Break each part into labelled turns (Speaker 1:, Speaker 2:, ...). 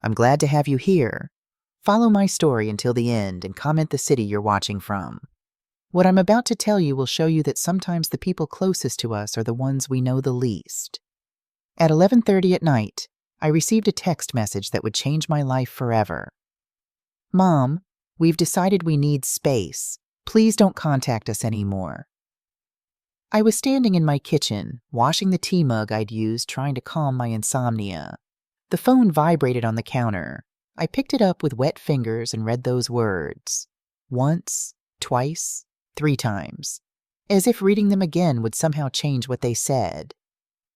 Speaker 1: I'm glad to have you here. Follow my story until the end and comment the city you're watching from. What I'm about to tell you will show you that sometimes the people closest to us are the ones we know the least. At 11:30 at night, I received a text message that would change my life forever. Mom, we've decided we need space. Please don't contact us anymore. I was standing in my kitchen, washing the tea mug I'd used trying to calm my insomnia. The phone vibrated on the counter. I picked it up with wet fingers and read those words. Once, twice, 3 times. As if reading them again would somehow change what they said.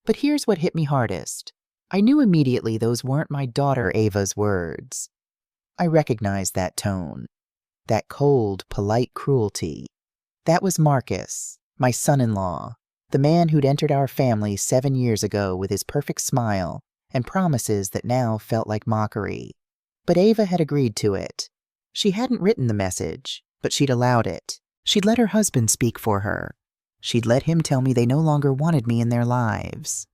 Speaker 1: But here's what hit me hardest. I knew immediately those weren't my daughter Ava's words. I recognized that tone. That cold, polite cruelty. That was Marcus, my son-in-law, the man who'd entered our family 7 years ago with his perfect smile and promises that now felt like mockery. But Ava had agreed to it. She hadn't written the message, but she'd allowed it. She'd let her husband speak for her. She'd let him tell me they no longer wanted me in their lives.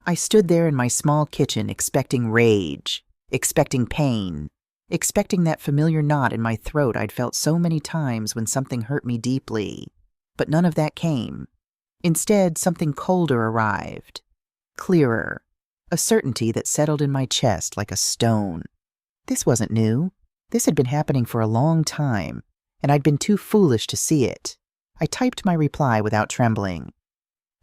Speaker 1: I stood there in my small kitchen expecting rage, expecting pain, expecting that familiar knot in my throat I'd felt so many times when something hurt me deeply. But none of that came. Instead, something colder arrived. Clearer. A certainty that settled in my chest like a stone. This wasn't new. This had been happening for a long time, and I'd been too foolish to see it. I typed my reply without trembling.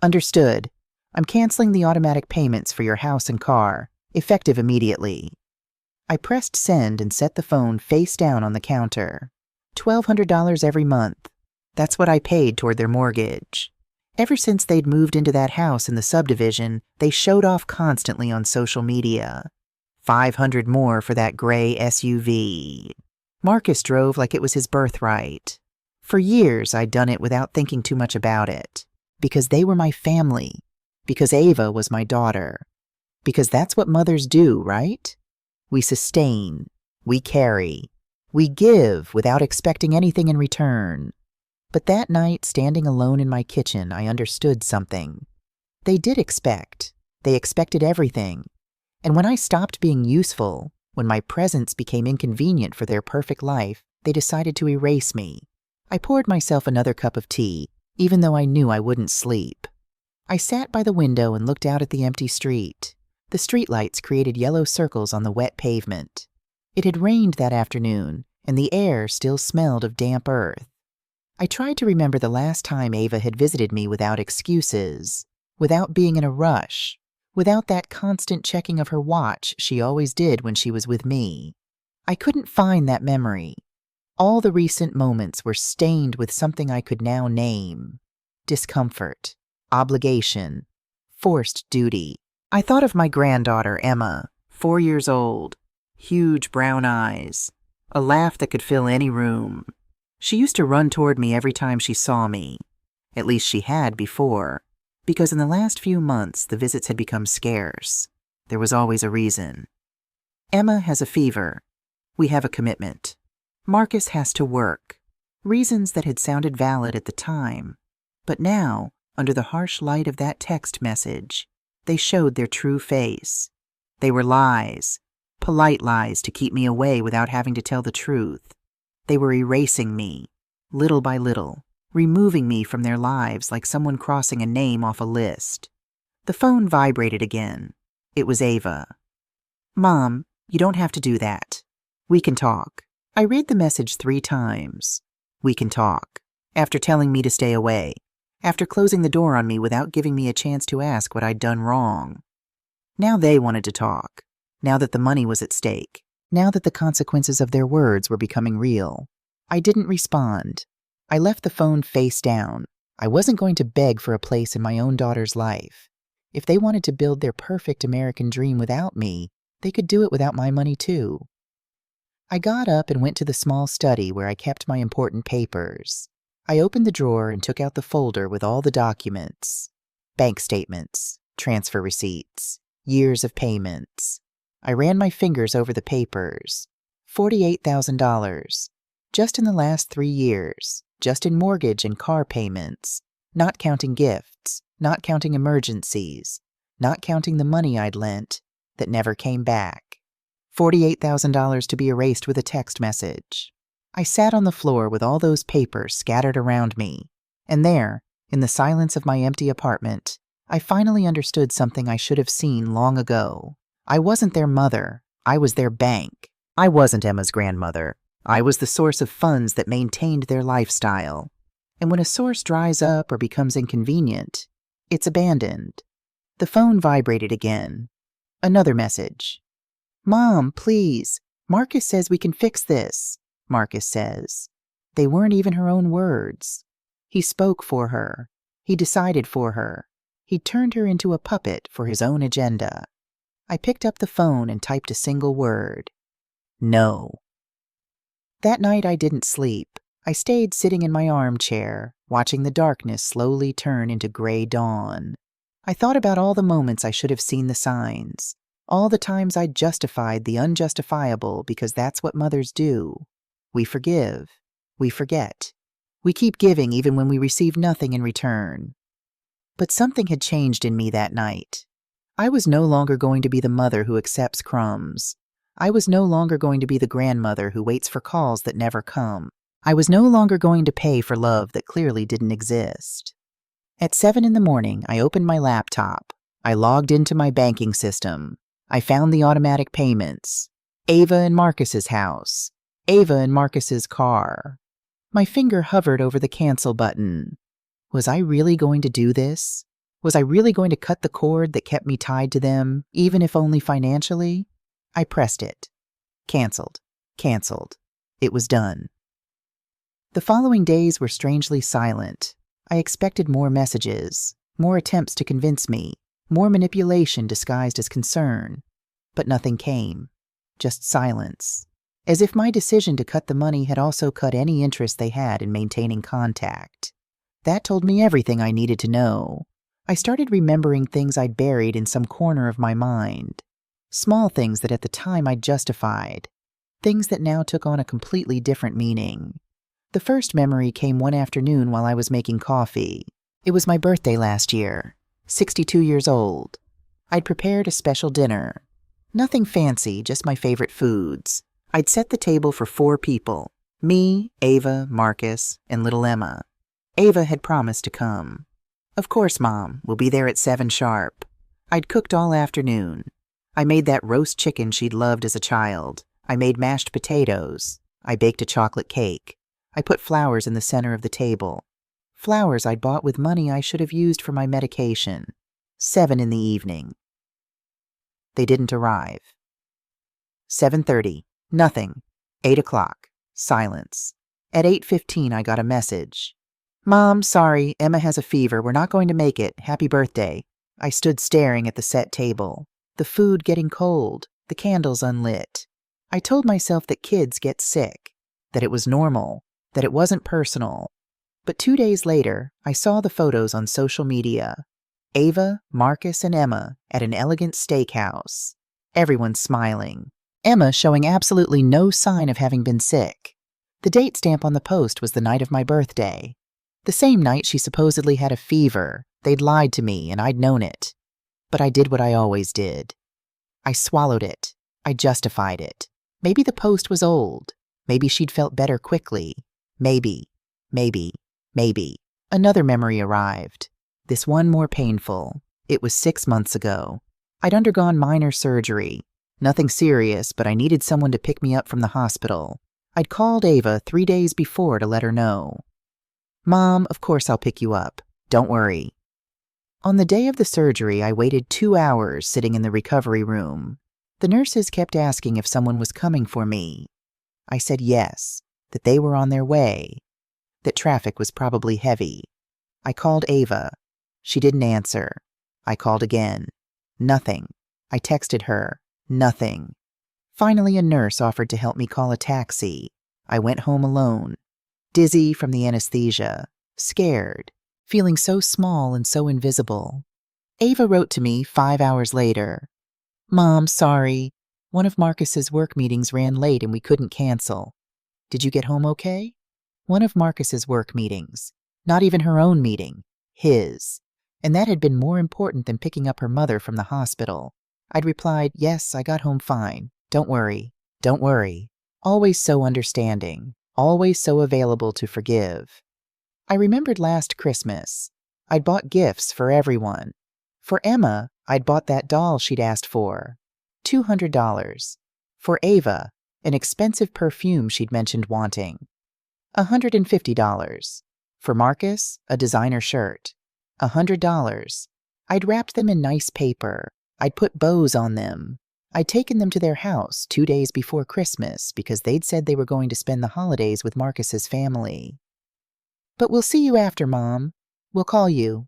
Speaker 1: Understood. I'm canceling the automatic payments for your house and car, effective immediately. I pressed send and set the phone face down on the counter. $1,200 every month. That's what I paid toward their mortgage. Ever since they'd moved into that house in the subdivision, they showed off constantly on social media. $500 more for that gray SUV. Marcus drove like it was his birthright. For years, I'd done it without thinking too much about it. Because they were my family. Because Ava was my daughter. Because that's what mothers do, right? We sustain. We carry. We give without expecting anything in return. But that night, standing alone in my kitchen, I understood something. They did expect. They expected everything. And when I stopped being useful, when my presence became inconvenient for their perfect life, they decided to erase me. I poured myself another cup of tea, even though I knew I wouldn't sleep. I sat by the window and looked out at the empty street. The streetlights created yellow circles on the wet pavement. It had rained that afternoon, and the air still smelled of damp earth. I tried to remember the last time Ava had visited me without excuses, without being in a rush, without that constant checking of her watch she always did when she was with me. I couldn't find that memory. All the recent moments were stained with something I could now name. Discomfort, obligation, forced duty. I thought of my granddaughter, Emma, 4 years old, huge brown eyes, a laugh that could fill any room. She used to run toward me every time she saw me. At least she had before, because in the last few months the visits had become scarce. There was always a reason. Emma has a fever. We have a commitment. Marcus has to work. Reasons that had sounded valid at the time. But now, under the harsh light of that text message, they showed their true face. They were lies, polite lies to keep me away without having to tell the truth. They were erasing me, little by little, removing me from their lives like someone crossing a name off a list. The phone vibrated again. It was Ava. Mom, you don't have to do that. We can talk. I read the message 3 times. We can talk. After telling me to stay away. After closing the door on me without giving me a chance to ask what I'd done wrong. Now they wanted to talk. Now that the money was at stake. Now that the consequences of their words were becoming real. I didn't respond. I left the phone face down. I wasn't going to beg for a place in my own daughter's life. If they wanted to build their perfect American dream without me, they could do it without my money too. I got up and went to the small study where I kept my important papers. I opened the drawer and took out the folder with all the documents. Bank statements, transfer receipts, years of payments. I ran my fingers over the papers. $48,000. Just in the last 3 years, just in mortgage and car payments, not counting gifts, not counting emergencies, not counting the money I'd lent that never came back. $48,000 to be erased with a text message. I sat on the floor with all those papers scattered around me, and there, in the silence of my empty apartment, I finally understood something I should have seen long ago. I wasn't their mother. I was their bank. I wasn't Emma's grandmother. I was the source of funds that maintained their lifestyle. And when a source dries up or becomes inconvenient, it's abandoned. The phone vibrated again. Another message. "Mom, please. Marcus says we can fix this." Marcus says. They weren't even her own words. He spoke for her. He decided for her. He turned her into a puppet for his own agenda. I picked up the phone and typed a single word. No. That night I didn't sleep. I stayed sitting in my armchair, watching the darkness slowly turn into gray dawn. I thought about all the moments I should have seen the signs, all the times I justified the unjustifiable because that's what mothers do. We forgive. We forget. We keep giving even when we receive nothing in return. But something had changed in me that night. I was no longer going to be the mother who accepts crumbs. I was no longer going to be the grandmother who waits for calls that never come. I was no longer going to pay for love that clearly didn't exist. At 7 a.m, I opened my laptop. I logged into my banking system. I found the automatic payments. Ava and Marcus's house. Ava and Marcus's car. My finger hovered over the cancel button. Was I really going to do this? Was I really going to cut the cord that kept me tied to them, even if only financially? I pressed it. Canceled. Canceled. It was done. The following days were strangely silent. I expected more messages, more attempts to convince me, more manipulation disguised as concern. But nothing came. Just silence. As if my decision to cut the money had also cut any interest they had in maintaining contact. That told me everything I needed to know. I started remembering things I'd buried in some corner of my mind. Small things that at the time I'd justified. Things that now took on a completely different meaning. The first memory came one afternoon while I was making coffee. It was my birthday last year, 62 years old. I'd prepared a special dinner. Nothing fancy, just my favorite foods. I'd set the table for 4 people. Me, Ava, Marcus, and little Emma. Ava had promised to come. Of course, Mom, we'll be there at 7 sharp. I'd cooked all afternoon. I made that roast chicken she'd loved as a child. I made mashed potatoes. I baked a chocolate cake. I put flowers in the center of the table. Flowers I'd bought with money I should have used for my medication. 7 in the evening. They didn't arrive. 7:30. Nothing. 8 o'clock. Silence. At 8:15 I got a message. "Mom, sorry, Emma has a fever. We're not going to make it. Happy birthday." I stood staring at the set table. The food getting cold. The candles unlit. I told myself that kids get sick. That it was normal. That it wasn't personal. But 2 days later, I saw the photos on social media. Ava, Marcus, and Emma at an elegant steakhouse. Everyone smiling. Emma showing absolutely no sign of having been sick. The date stamp on the post was the night of my birthday. The same night she supposedly had a fever. They'd lied to me, and I'd known it. But I did what I always did. I swallowed it. I justified it. Maybe the post was old. Maybe she'd felt better quickly. Maybe. Another memory arrived. This one more painful. It was 6 months ago. I'd undergone minor surgery. Nothing serious, but I needed someone to pick me up from the hospital. I'd called Ava 3 days before to let her know. "Mom, of course I'll pick you up. Don't worry." On the day of the surgery, I waited 2 hours sitting in the recovery room. The nurses kept asking if someone was coming for me. I said yes, that they were on their way, that traffic was probably heavy. I called Ava. She didn't answer. I called again. Nothing. I texted her. Nothing. Finally, a nurse offered to help me call a taxi. I went home alone, dizzy from the anesthesia, scared, feeling so small and so invisible. Ava wrote to me 5 hours later. "Mom, sorry. One of Marcus's work meetings ran late and we couldn't cancel. Did you get home okay?" One of Marcus's work meetings. Not even her own meeting. His. And that had been more important than picking up her mother from the hospital. I'd replied, "Yes, I got home fine. Don't worry, don't worry. Always so understanding, always so available to forgive. I remembered last Christmas. I'd bought gifts for everyone. For Emma, I'd bought that doll she'd asked for, $200. For Ava, an expensive perfume she'd mentioned wanting, $150. For Marcus, a designer shirt, $100. I'd wrapped them in nice paper. I'd put bows on them. I'd taken them to their house 2 days before Christmas because they'd said they were going to spend the holidays with Marcus's family. But we'll see you after, Mom. We'll call you.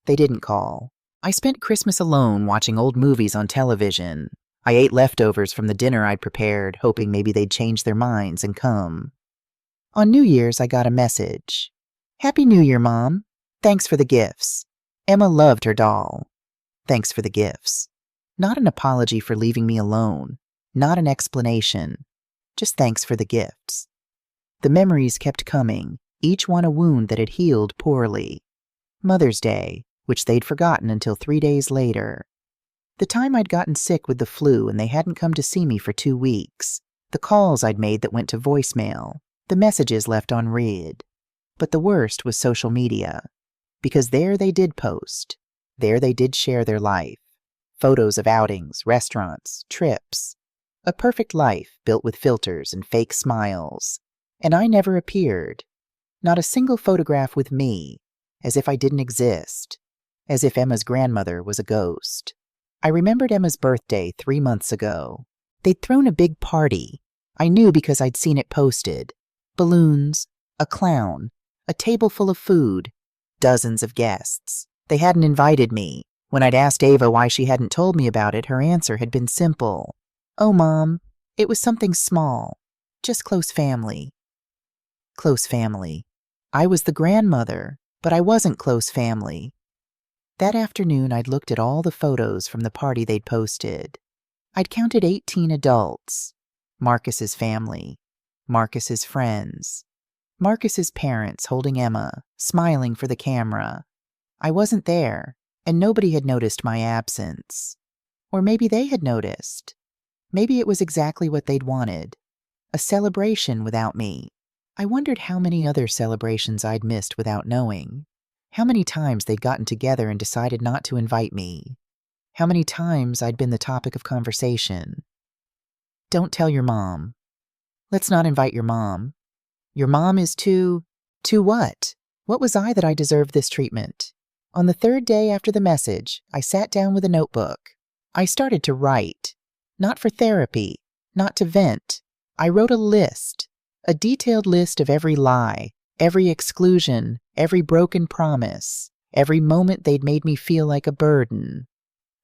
Speaker 1: They didn't call. I spent Christmas alone watching old movies on television. I ate leftovers from the dinner I'd prepared, hoping maybe they'd change their minds and come. On New Year's, I got a message. Happy New Year, Mom. Thanks for the gifts. Emma loved her doll. Thanks for the gifts. Not an apology for leaving me alone. Not an explanation. Just thanks for the gifts. The memories kept coming, each one a wound that had healed poorly. Mother's Day, which they'd forgotten until 3 days later. The time I'd gotten sick with the flu and they hadn't come to see me for 2 weeks. The calls I'd made that went to voicemail. The messages left on read. But the worst was social media. Because there they did post. There they did share their life. Photos of outings, restaurants, trips. A perfect life built with filters and fake smiles. And I never appeared. Not a single photograph with me. As if I didn't exist. As if Emma's grandmother was a ghost. I remembered Emma's birthday 3 months ago. They'd thrown a big party. I knew because I'd seen it posted. Balloons, a clown, a table full of food, dozens of guests. They hadn't invited me. When I'd asked Ava why she hadn't told me about it, her answer had been simple. Oh, Mom, it was something small. Just close family. Close family. I was the grandmother, but I wasn't close family. That afternoon, I'd looked at all the photos from the party they'd posted. I'd counted 18 adults. Marcus's family. Marcus's friends. Marcus's parents holding Emma, smiling for the camera. I wasn't there, and nobody had noticed my absence. Or maybe they had noticed. Maybe it was exactly what they'd wanted. A celebration without me. I wondered how many other celebrations I'd missed without knowing. How many times they'd gotten together and decided not to invite me. How many times I'd been the topic of conversation. Don't tell your mom. Let's not invite your mom. Your mom is too what? What was I that I deserved this treatment? On the 3rd day after the message, I sat down with a notebook. I started to write. Not for therapy, not to vent. I wrote a list. A detailed list of every lie, every exclusion, every broken promise, every moment they'd made me feel like a burden.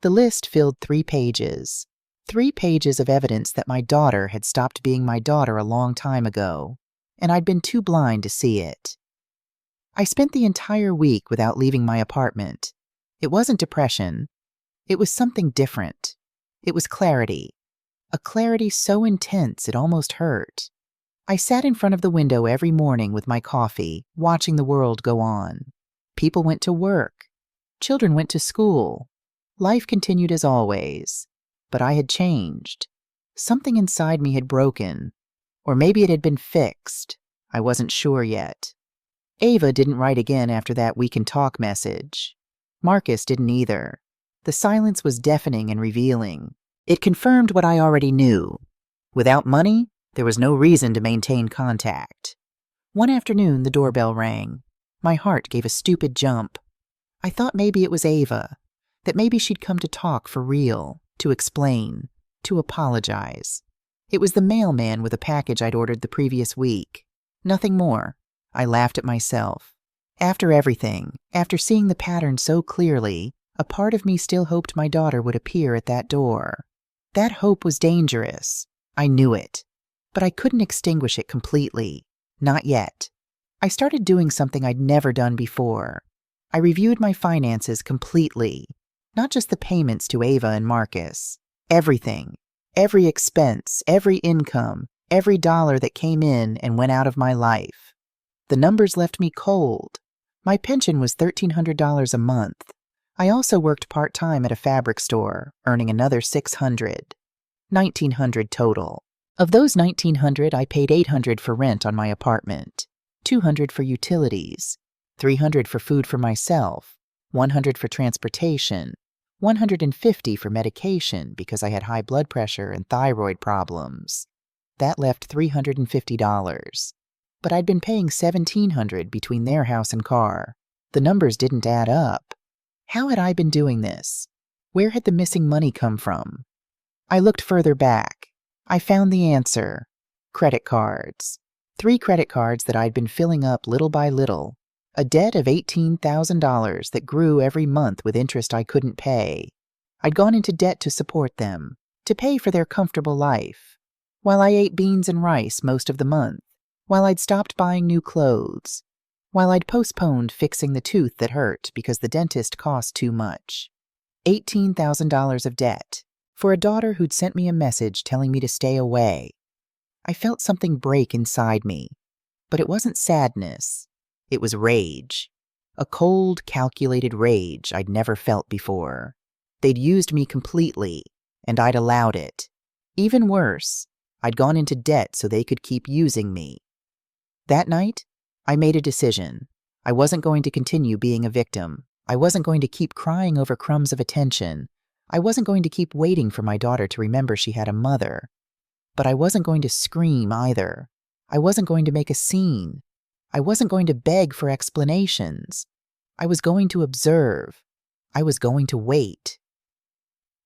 Speaker 1: The list filled 3 pages. 3 pages of evidence that my daughter had stopped being my daughter a long time ago, and I'd been too blind to see it. I spent the entire week without leaving my apartment. It wasn't depression. It was something different. It was clarity. A clarity so intense it almost hurt. I sat in front of the window every morning with my coffee, watching the world go on. People went to work. Children went to school. Life continued as always. But I had changed. Something inside me had broken. Or maybe it had been fixed. I wasn't sure yet. Ava didn't write again after that we can talk message. Marcus didn't either. The silence was deafening and revealing. It confirmed what I already knew. Without money, there was no reason to maintain contact. One afternoon, the doorbell rang. My heart gave a stupid jump. I thought maybe it was Ava, that maybe she'd come to talk for real, to explain, to apologize. It was the mailman with a package I'd ordered the previous week. Nothing more. I laughed at myself. After everything, after seeing the pattern so clearly, a part of me still hoped my daughter would appear at that door. That hope was dangerous. I knew it. But I couldn't extinguish it completely. Not yet. I started doing something I'd never done before. I reviewed my finances completely. Not just the payments to Ava and Marcus. Everything. Every expense, every income, every dollar that came in and went out of my life. The numbers left me cold. My pension was $1,300 a month. I also worked part-time at a fabric store, earning another $600. $1,900 total. Of those $1,900, I paid $800 for rent on my apartment, $200 for utilities, $300 for food for myself, $100 for transportation, $150 for medication because I had high blood pressure and thyroid problems. That left $350. But I'd been paying $1,700 between their house and car. The numbers didn't add up. How had I been doing this? Where had the missing money come from? I looked further back. I found the answer. Credit cards. 3 credit cards that I'd been filling up little by little. A debt of $18,000 that grew every month with interest I couldn't pay. I'd gone into debt to support them, to pay for their comfortable life, while I ate beans and rice most of the month, while I'd stopped buying new clothes, while I'd postponed fixing the tooth that hurt because the dentist cost too much. $18,000 of debt for a daughter who'd sent me a message telling me to stay away. I felt something break inside me, but it wasn't sadness. It was rage. A cold, calculated rage I'd never felt before. They'd used me completely, and I'd allowed it. Even worse, I'd gone into debt so they could keep using me. That night, I made a decision. I wasn't going to continue being a victim. I wasn't going to keep crying over crumbs of attention. I wasn't going to keep waiting for my daughter to remember she had a mother. But I wasn't going to scream either. I wasn't going to make a scene. I wasn't going to beg for explanations. I was going to observe. I was going to wait.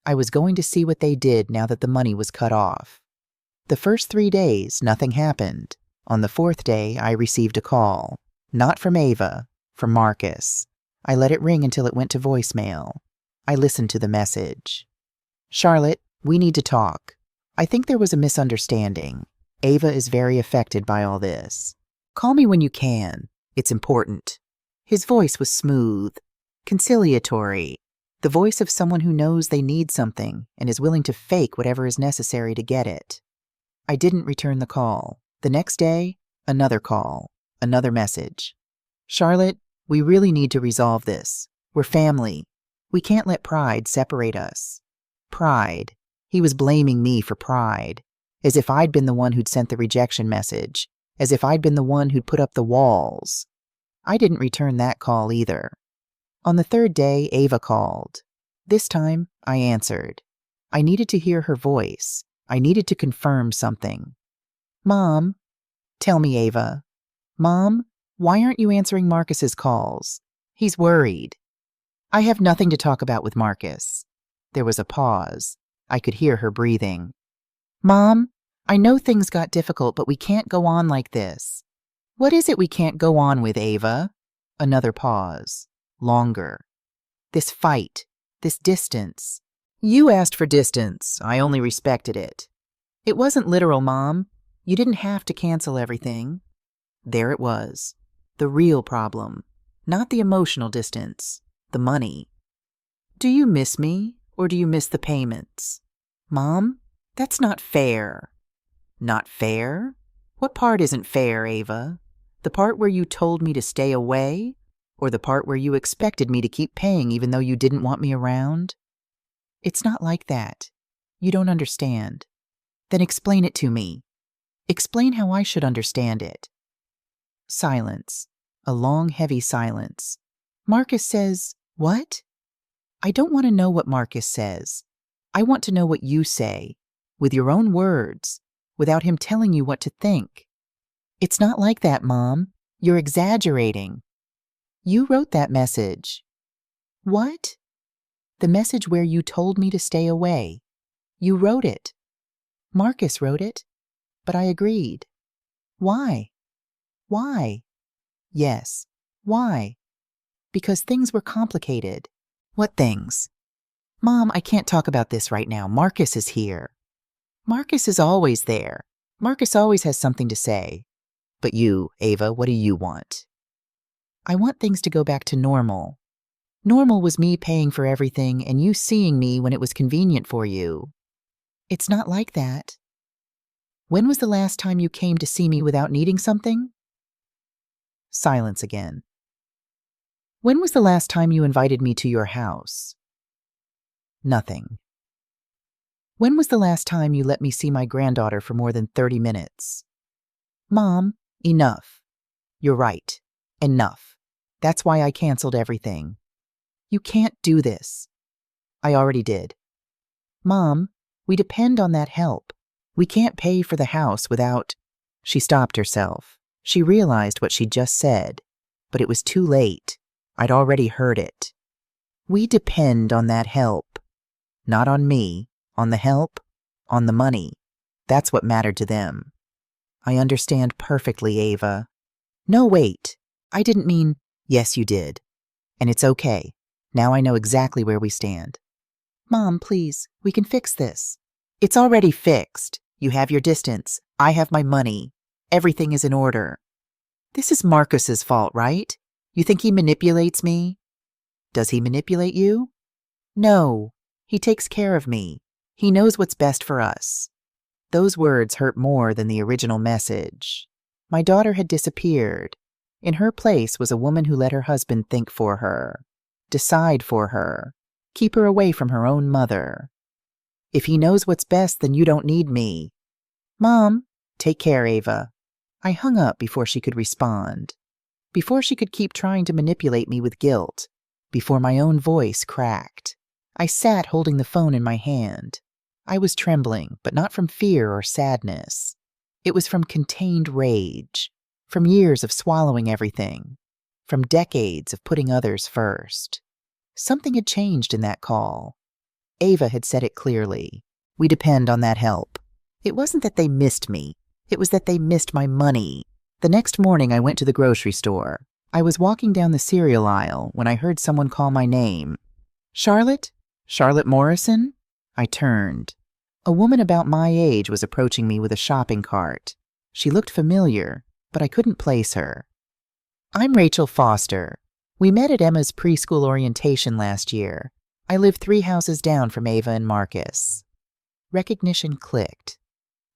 Speaker 1: I was going to see what they did now that the money was cut off. The first 3 days, nothing happened. On the 4th day, I received a call. Not from Ava, from Marcus. I let it ring until it went to voicemail. I listened to the message. Charlotte, we need to talk. I think there was a misunderstanding. Ava is very affected by all this. Call me when you can. It's important. His voice was smooth, conciliatory, the voice of someone who knows they need something and is willing to fake whatever is necessary to get it. I didn't return the call. The next day, another call, another message. Charlotte, we really need to resolve this. We're family. We can't let pride separate us. Pride. He was blaming me for pride, as if I'd been the one who'd sent the rejection message, as if I'd been the one who'd put up the walls. I didn't return that call either. On the 3rd day, Ava called. This time, I answered. I needed to hear her voice. I needed to confirm something. Mom, tell me, Ava. Mom, why aren't you answering Marcus's calls? He's worried. I have nothing to talk about with Marcus. There was a pause. I could hear her breathing. Mom, I know things got difficult, but we can't go on like this. What is it we can't go on with, Ava? Another pause. Longer. This fight. This distance. You asked for distance. I only respected it. It wasn't literal, Mom. You didn't have to cancel everything. There it was. The real problem. Not the emotional distance. The money. Do you miss me, or do you miss the payments? Mom, that's not fair. Not fair? What part isn't fair, Ava? The part where you told me to stay away, or the part where you expected me to keep paying even though you didn't want me around? It's not like that. You don't understand. Then explain it to me. Explain how I should understand it. Silence. A long, heavy silence. Marcus says, what? I don't want to know what Marcus says. I want to know what you say, with your own words, without him telling you what to think. It's not like that, Mom. You're exaggerating. You wrote that message. What? The message where you told me to stay away. You wrote it. Marcus wrote it, but I agreed. Why? Why? Yes, why? Because things were complicated. What things? Mom, I can't talk about this right now. Marcus is here. Marcus is always there. Marcus always has something to say. But you, Ava, what do you want? I want things to go back to normal. Normal was me paying for everything and you seeing me when it was convenient for you. It's not like that. When was the last time you came to see me without needing something? Silence again. When was the last time you invited me to your house? Nothing. When was the last time you let me see my granddaughter for more than 30 minutes? Mom, enough. You're right. Enough. That's why I canceled everything. You can't do this. I already did. Mom, we depend on that help. We can't pay for the house without… She stopped herself. She realized what she'd just said, but it was too late. I'd already heard it. We depend on that help. Not on me, on the help, on the money. That's what mattered to them. I understand perfectly, Ava. No, wait. I didn't mean… Yes, you did. And it's okay. Now I know exactly where we stand. Mom, please, we can fix this. It's already fixed. You have your distance. I have my money. Everything is in order. This is Marcus's fault, right? You think he manipulates me? Does he manipulate you? No. He takes care of me. He knows what's best for us. Those words hurt more than the original message. My daughter had disappeared. In her place was a woman who let her husband think for her, decide for her, keep her away from her own mother. If he knows what's best, then you don't need me. Mom, take care, Ava. I hung up before she could respond, before she could keep trying to manipulate me with guilt, before my own voice cracked. I sat holding the phone in my hand. I was trembling, but not from fear or sadness. It was from contained rage, from years of swallowing everything, from decades of putting others first. Something had changed in that call. Ava had said it clearly. We depend on that help. It wasn't that they missed me. It was that they missed my money. The next morning I went to the grocery store. I was walking down the cereal aisle when I heard someone call my name. Charlotte? Charlotte Morrison? I turned. A woman about my age was approaching me with a shopping cart. She looked familiar, but I couldn't place her. I'm Rachel Foster. We met at Emma's preschool orientation last year. I live 3 houses down from Ava and Marcus. Recognition clicked.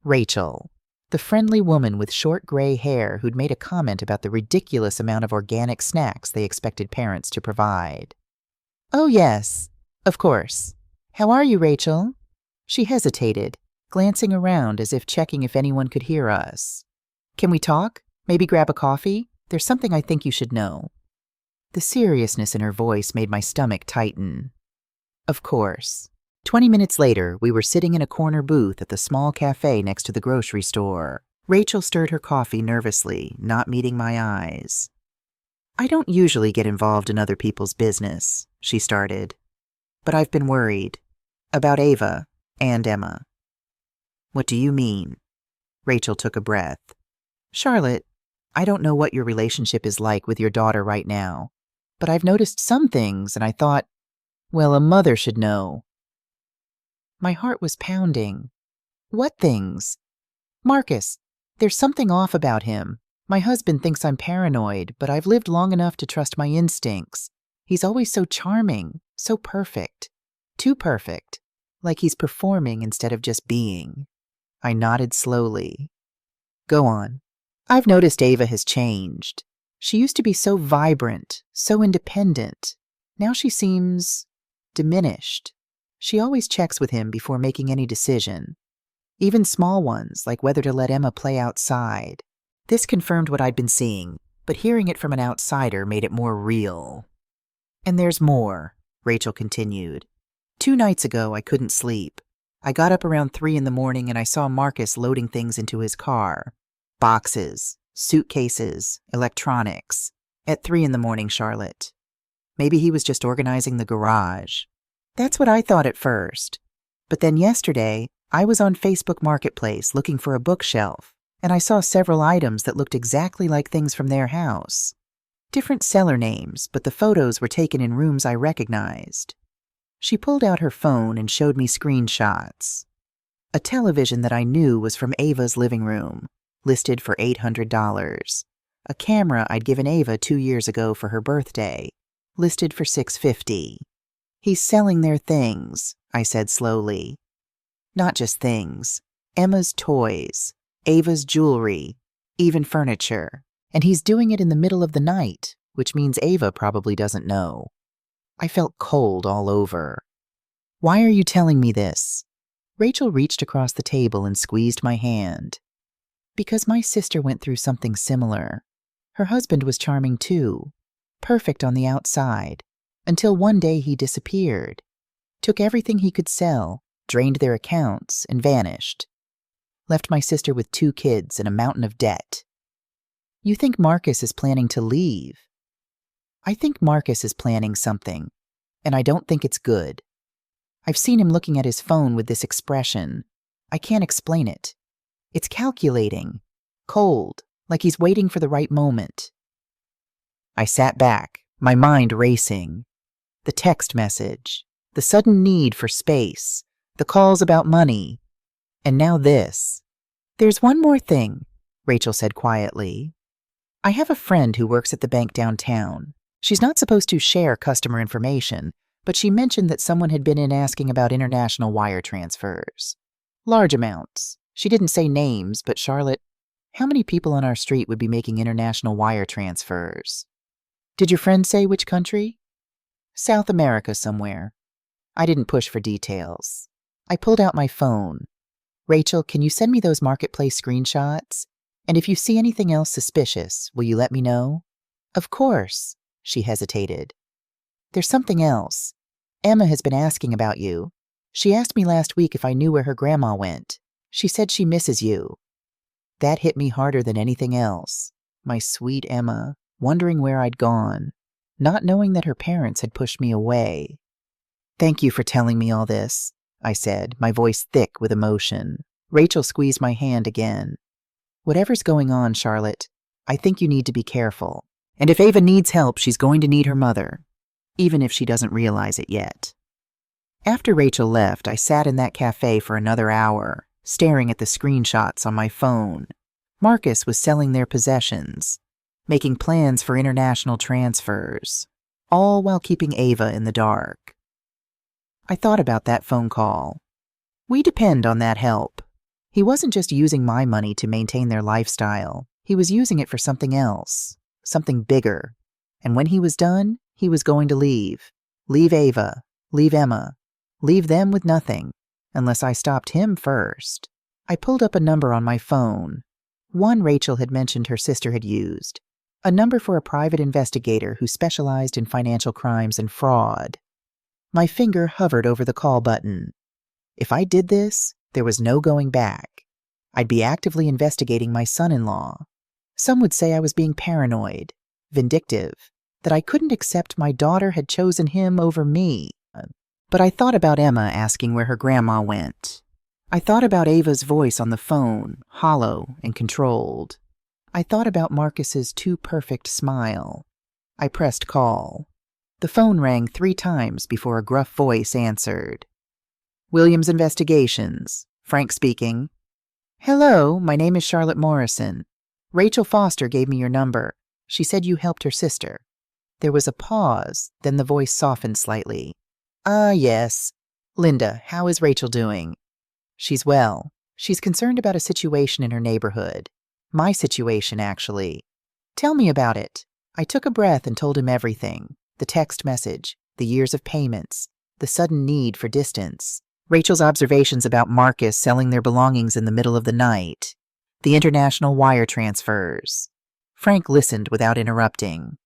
Speaker 1: Rachel, the friendly woman with short gray hair who'd made a comment about the ridiculous amount of organic snacks they expected parents to provide. Oh, yes, of course. How are you, Rachel? She hesitated, glancing around as if checking if anyone could hear us. Can we talk? Maybe grab a coffee? There's something I think you should know. The seriousness in her voice made my stomach tighten. Of course. 20 minutes later, we were sitting in a corner booth at the small cafe next to the grocery store. Rachel stirred her coffee nervously, not meeting my eyes. I don't usually get involved in other people's business, she started. But I've been worried. About Ava and Emma. What do you mean? Rachel took a breath. Charlotte, I don't know what your relationship is like with your daughter right now, but I've noticed some things and I thought, well, a mother should know. My heart was pounding. What things? Marcus, there's something off about him. My husband thinks I'm paranoid, but I've lived long enough to trust my instincts. He's always so charming, so perfect. Too perfect, like he's performing instead of just being. I nodded slowly. Go on. I've noticed Ava has changed. She used to be so vibrant, so independent. Now she seems diminished. She always checks with him before making any decision. Even small ones, like whether to let Emma play outside. This confirmed what I'd been seeing, but hearing it from an outsider made it more real. And there's more, Rachel continued. 2 nights ago, I couldn't sleep. I got up around 3 in the morning and I saw Marcus loading things into his car. Boxes, suitcases, electronics. At 3 in the morning, Charlotte. Maybe he was just organizing the garage. That's what I thought at first. But then yesterday, I was on Facebook Marketplace looking for a bookshelf, and I saw several items that looked exactly like things from their house. Different seller names, but the photos were taken in rooms I recognized. She pulled out her phone and showed me screenshots. A television that I knew was from Ava's living room, listed for $800. A camera I'd given Ava 2 years ago for her birthday, listed for $650. He's selling their things, I said slowly. Not just things. Emma's toys, Ava's jewelry, even furniture. And he's doing it in the middle of the night, which means Ava probably doesn't know. I felt cold all over. Why are you telling me this? Rachel reached across the table and squeezed my hand. Because my sister went through something similar. Her husband was charming too, perfect on the outside, until one day he disappeared, took everything he could sell, drained their accounts, and vanished. Left my sister with 2 kids and a mountain of debt. You think Marcus is planning to leave? I think Marcus is planning something, and I don't think it's good. I've seen him looking at his phone with this expression. I can't explain it. It's calculating, cold, like he's waiting for the right moment. I sat back, my mind racing. The text message, the sudden need for space, the calls about money, and now this. There's one more thing, Rachel said quietly. I have a friend who works at the bank downtown. She's not supposed to share customer information, but she mentioned that someone had been in asking about international wire transfers. Large amounts. She didn't say names, but Charlotte, how many people on our street would be making international wire transfers? Did your friend say which country? South America somewhere. I didn't push for details. I pulled out my phone. Rachel, can you send me those marketplace screenshots? And if you see anything else suspicious, will you let me know? Of course, she hesitated. There's something else. Emma has been asking about you. She asked me last week if I knew where her grandma went. She said she misses you. That hit me harder than anything else. My sweet Emma, wondering where I'd gone, not knowing that her parents had pushed me away. Thank you for telling me all this, I said, my voice thick with emotion. Rachel squeezed my hand again. Whatever's going on, Charlotte, I think you need to be careful. And if Ava needs help, she's going to need her mother, even if she doesn't realize it yet. After Rachel left, I sat in that cafe for another hour, staring at the screenshots on my phone. Marcus was selling their possessions, making plans for international transfers, all while keeping Ava in the dark. I thought about that phone call. We depend on that help. He wasn't just using my money to maintain their lifestyle. He was using it for something else, something bigger. And when he was done, he was going to leave. Leave Ava, leave Emma, leave them with nothing, unless I stopped him first. I pulled up a number on my phone. One Rachel had mentioned her sister had used. A number for a private investigator who specialized in financial crimes and fraud. My finger hovered over the call button. If I did this, there was no going back. I'd be actively investigating my son-in-law. Some would say I was being paranoid, vindictive, that I couldn't accept my daughter had chosen him over me. But I thought about Emma asking where her grandma went. I thought about Ava's voice on the phone, hollow and controlled. I thought about Marcus's too perfect smile. I pressed call. The phone rang 3 times before a gruff voice answered. Williams Investigations. Frank speaking. Hello, my name is Charlotte Morrison. Rachel Foster gave me your number. She said you helped her sister. There was a pause, then the voice softened slightly. Yes. Linda, how is Rachel doing? She's well. She's concerned about a situation in her neighborhood. My situation, actually. Tell me about it. I took a breath and told him everything. The text message, the years of payments, the sudden need for distance, Rachel's observations about Marcus selling their belongings in the middle of the night, the international wire transfers. Frank listened without interrupting.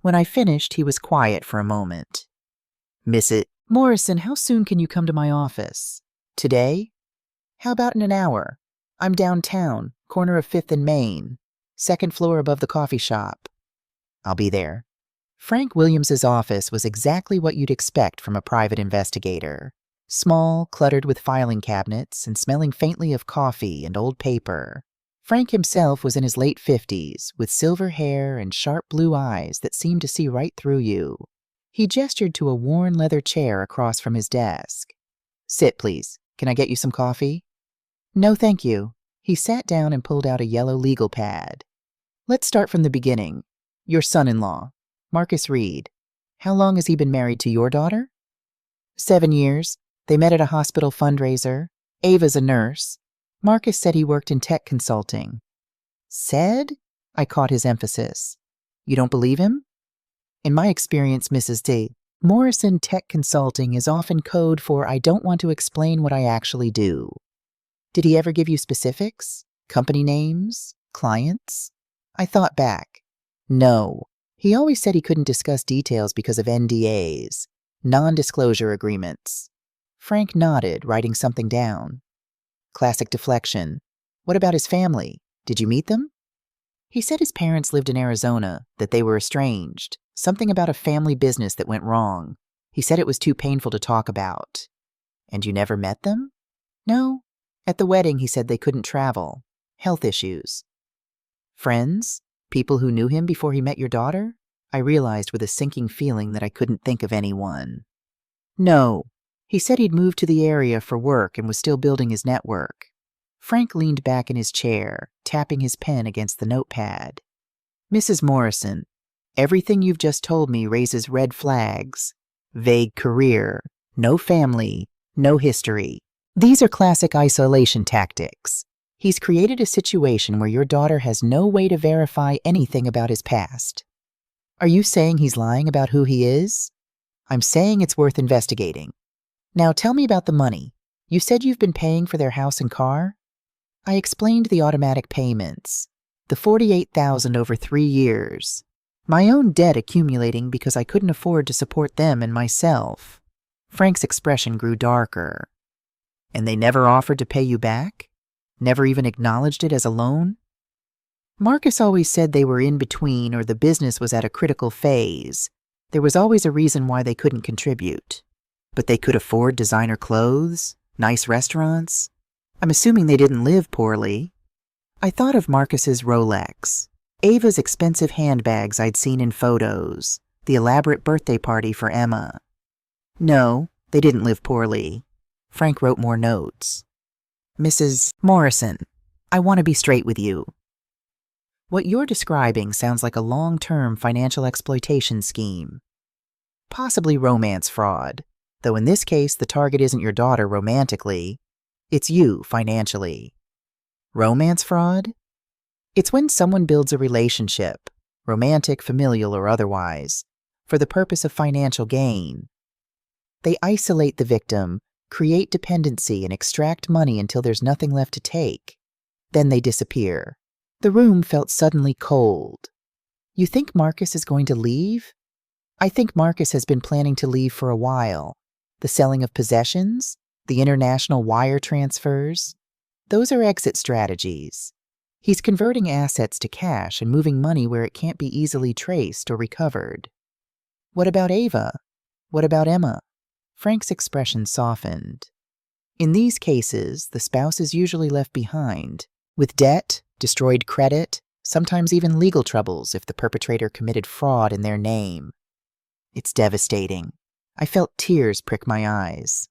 Speaker 1: When I finished, he was quiet for a moment. Miss it. Morrison, how soon can you come to my office? Today? How about in an hour? I'm downtown, corner of 5th and Main, 2nd floor above the coffee shop. I'll be there. Frank Williams's office was exactly what you'd expect from a private investigator. Small, cluttered with filing cabinets and smelling faintly of coffee and old paper. Frank himself was in his late 50s, with silver hair and sharp blue eyes that seemed to see right through you. He gestured to a worn leather chair across from his desk. Sit, please. Can I get you some coffee? No, thank you. He sat down and pulled out a yellow legal pad. Let's start from the beginning. Your son-in-law, Marcus Reed. How long has he been married to your daughter? 7 years. They met at a hospital fundraiser. Ava's a nurse. Marcus said he worked in tech consulting. Said? I caught his emphasis. You don't believe him? In my experience, Mrs. D, Morrison Tech Consulting is often code for I don't want to explain what I actually do. Did he ever give you specifics? Company names? Clients? I thought back. No. He always said he couldn't discuss details because of NDAs, non-disclosure agreements. Frank nodded, writing something down. Classic deflection. What about his family? Did you meet them? He said his parents lived in Arizona, that they were estranged, something about a family business that went wrong. He said it was too painful to talk about. And you never met them? No. At the wedding, he said they couldn't travel. Health issues. Friends? People who knew him before he met your daughter? I realized with a sinking feeling that I couldn't think of anyone. No. He said he'd moved to the area for work and was still building his network. Frank leaned back in his chair, tapping his pen against the notepad. Mrs. Morrison, everything you've just told me raises red flags. Vague career, no family, no history. These are classic isolation tactics. He's created a situation where your daughter has no way to verify anything about his past. Are you saying he's lying about who he is? I'm saying it's worth investigating. Now tell me about the money. You said you've been paying for their house and car? I explained the automatic payments, the $48,000 over 3 years, my own debt accumulating because I couldn't afford to support them and myself. Frank's expression grew darker. And they never offered to pay you back? Never even acknowledged it as a loan? Marcus always said they were in between or the business was at a critical phase. There was always a reason why they couldn't contribute. But they could afford designer clothes, nice restaurants. I'm assuming they didn't live poorly. I thought of Marcus's Rolex, Ava's expensive handbags I'd seen in photos, the elaborate birthday party for Emma. No, they didn't live poorly. Frank wrote more notes. Mrs. Morrison, I want to be straight with you. What you're describing sounds like a long-term financial exploitation scheme. Possibly romance fraud, though in this case the target isn't your daughter romantically. It's you, financially. Romance fraud? It's when someone builds a relationship, romantic, familial, or otherwise, for the purpose of financial gain. They isolate the victim, create dependency, and extract money until there's nothing left to take. Then they disappear. The room felt suddenly cold. You think Marcus is going to leave? I think Marcus has been planning to leave for a while. The selling of possessions? The international wire transfers? Those are exit strategies. He's converting assets to cash and moving money where it can't be easily traced or recovered. What about Ava? What about Emma? Frank's expression softened. In these cases, the spouse is usually left behind, with debt, destroyed credit, sometimes even legal troubles if the perpetrator committed fraud in their name. It's devastating. I felt tears prick my eyes.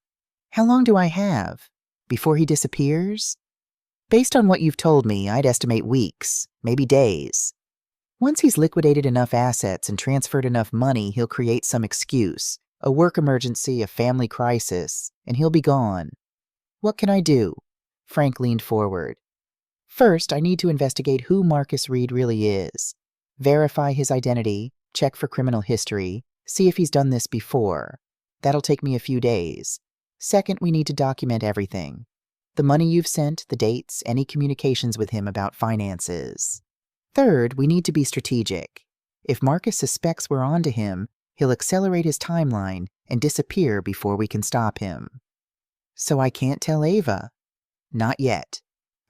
Speaker 1: How long do I have? Before he disappears? Based on what you've told me, I'd estimate weeks, maybe days. Once he's liquidated enough assets and transferred enough money, he'll create some excuse, a work emergency, a family crisis, and he'll be gone. What can I do? Frank leaned forward. First, I need to investigate who Marcus Reed really is. Verify his identity, check for criminal history, see if he's done this before. That'll take me a few days. Second, we need to document everything. The money you've sent, the dates, any communications with him about finances. Third, we need to be strategic. If Marcus suspects we're onto him, he'll accelerate his timeline and disappear before we can stop him. So I can't tell Ava? Not yet.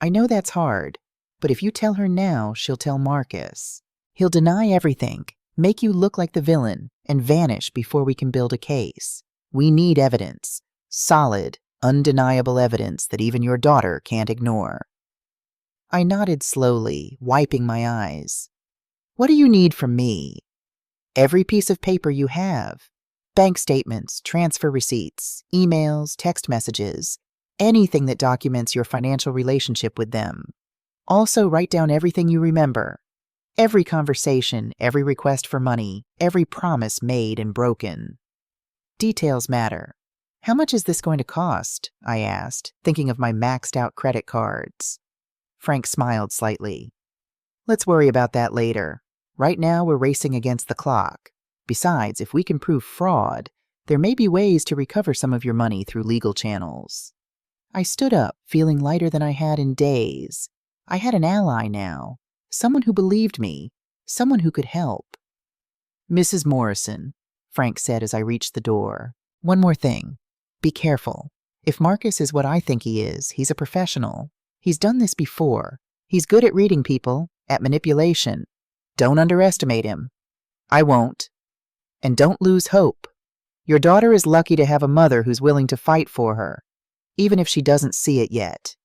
Speaker 1: I know that's hard, but if you tell her now, she'll tell Marcus. He'll deny everything, make you look like the villain, and vanish before we can build a case. We need evidence. Solid, undeniable evidence that even your daughter can't ignore. I nodded slowly, wiping my eyes. What do you need from me? Every piece of paper you have. Bank statements, transfer receipts, emails, text messages, anything that documents your financial relationship with them. Also, write down everything you remember. Every conversation, every request for money, every promise made and broken. Details matter. How much is this going to cost? I asked, thinking of my maxed-out credit cards. Frank smiled slightly. Let's worry about that later. Right now, we're racing against the clock. Besides, if we can prove fraud, there may be ways to recover some of your money through legal channels. I stood up, feeling lighter than I had in days. I had an ally now, someone who believed me, someone who could help. "Mrs. Morrison," Frank said as I reached the door, "one more thing. Be careful. If Marcus is what I think he is, he's a professional. He's done this before. He's good at reading people, at manipulation. Don't underestimate him." "I won't. And don't lose hope. Your daughter is lucky to have a mother who's willing to fight for her, even if she doesn't see it yet."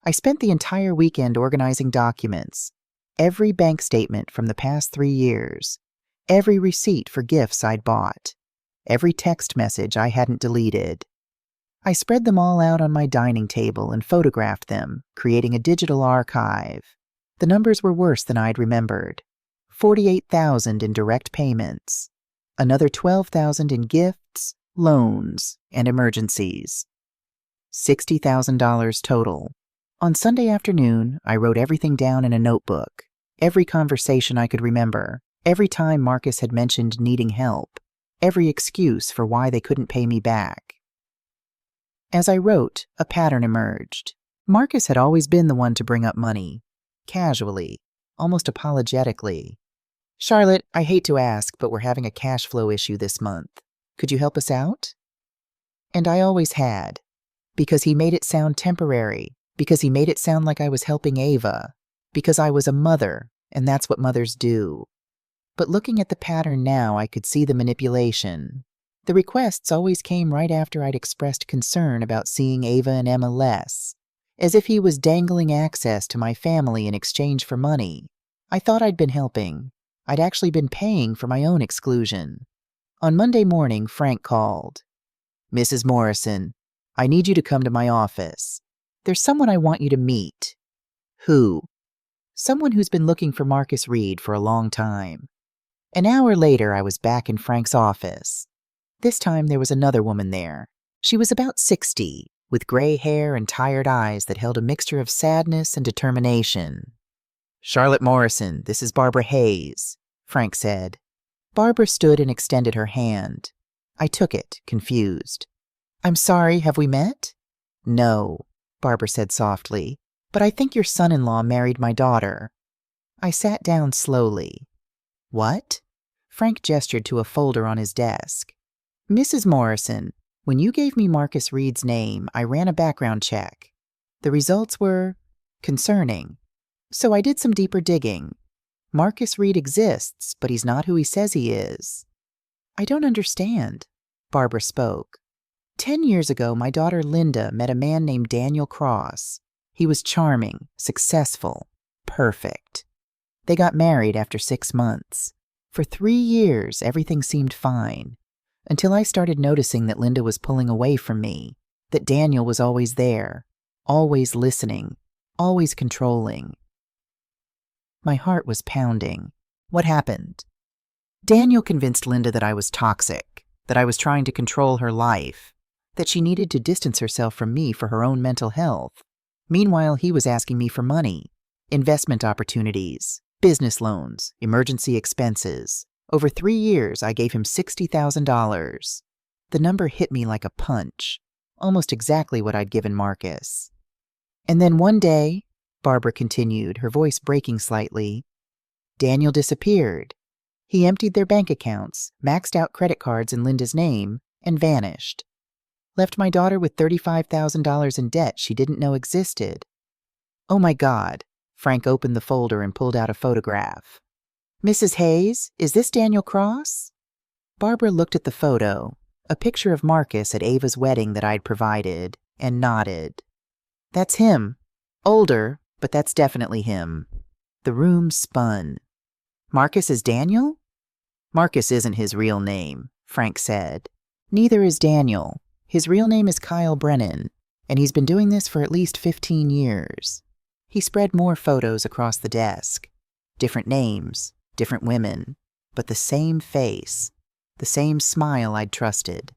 Speaker 1: I spent the entire weekend organizing documents, every bank statement from the past 3 years, every receipt for gifts I'd bought, every text message I hadn't deleted. I spread them all out on my dining table and photographed them, creating a digital archive. The numbers were worse than I'd remembered. 48,000 in direct payments, another 12,000 in gifts, loans, and emergencies. $60,000 total. On Sunday afternoon, I wrote everything down in a notebook, every conversation I could remember, every time Marcus had mentioned needing help, every excuse for why they couldn't pay me back. As I wrote, a pattern emerged. Marcus had always been the one to bring up money, casually, almost apologetically. "Charlotte, I hate to ask, but we're having a cash flow issue this month. Could you help us out?" And I always had, because he made it sound temporary, because he made it sound like I was helping Ava, because I was a mother, and that's what mothers do. But looking at the pattern now, I could see the manipulation. The requests always came right after I'd expressed concern about seeing Ava and Emma less, as if he was dangling access to my family in exchange for money. I thought I'd been helping. I'd actually been paying for my own exclusion. On Monday morning, Frank called. "Mrs. Morrison, I need you to come to my office. There's someone I want you to meet." "Who?" "Someone who's been looking for Marcus Reed for a long time." An hour later, I was back in Frank's office. This time there was another woman there. She was about 60, with gray hair and tired eyes that held a mixture of sadness and determination. "Charlotte Morrison, this is Barbara Hayes," Frank said. Barbara stood and extended her hand. I took it, confused. "I'm sorry, have we met?" "No," Barbara said softly, "but I think your son-in-law married my daughter." I sat down slowly. "What?" Frank gestured to a folder on his desk. "Mrs. Morrison, when you gave me Marcus Reed's name, I ran a background check. The results were concerning. So I did some deeper digging. Marcus Reed exists, but he's not who he says he is." "I don't understand," Barbara spoke. 10 years ago, my daughter Linda met a man named Daniel Cross. He was charming, successful, perfect. They got married after 6 months. For 3 years, everything seemed fine, until I started noticing that Linda was pulling away from me, that Daniel was always there, always listening, always controlling. My heart was pounding. What happened? Daniel convinced Linda that I was toxic, that I was trying to control her life, that she needed to distance herself from me for her own mental health. Meanwhile, he was asking me for money, investment opportunities, business loans, emergency expenses. Over 3 years, I gave him $60,000. The number hit me like a punch, almost exactly what I'd given Marcus. And then one day, Barbara continued, her voice breaking slightly, Daniel disappeared. He emptied their bank accounts, maxed out credit cards in Linda's name, and vanished. Left my daughter with $35,000 in debt she didn't know existed. "Oh my God." Frank opened the folder and pulled out a photograph. "Mrs. Hayes, is this Daniel Cross?" Barbara looked at the photo, a picture of Marcus at Ava's wedding that I'd provided, and nodded. "That's him. Older, but that's definitely him." The room spun. "Marcus is Daniel?" "Marcus isn't his real name," Frank said. "Neither is Daniel. His real name is Kyle Brennan, and he's been doing this for at least 15 years. He spread more photos across the desk. Different names, different women, but the same face, the same smile I'd trusted.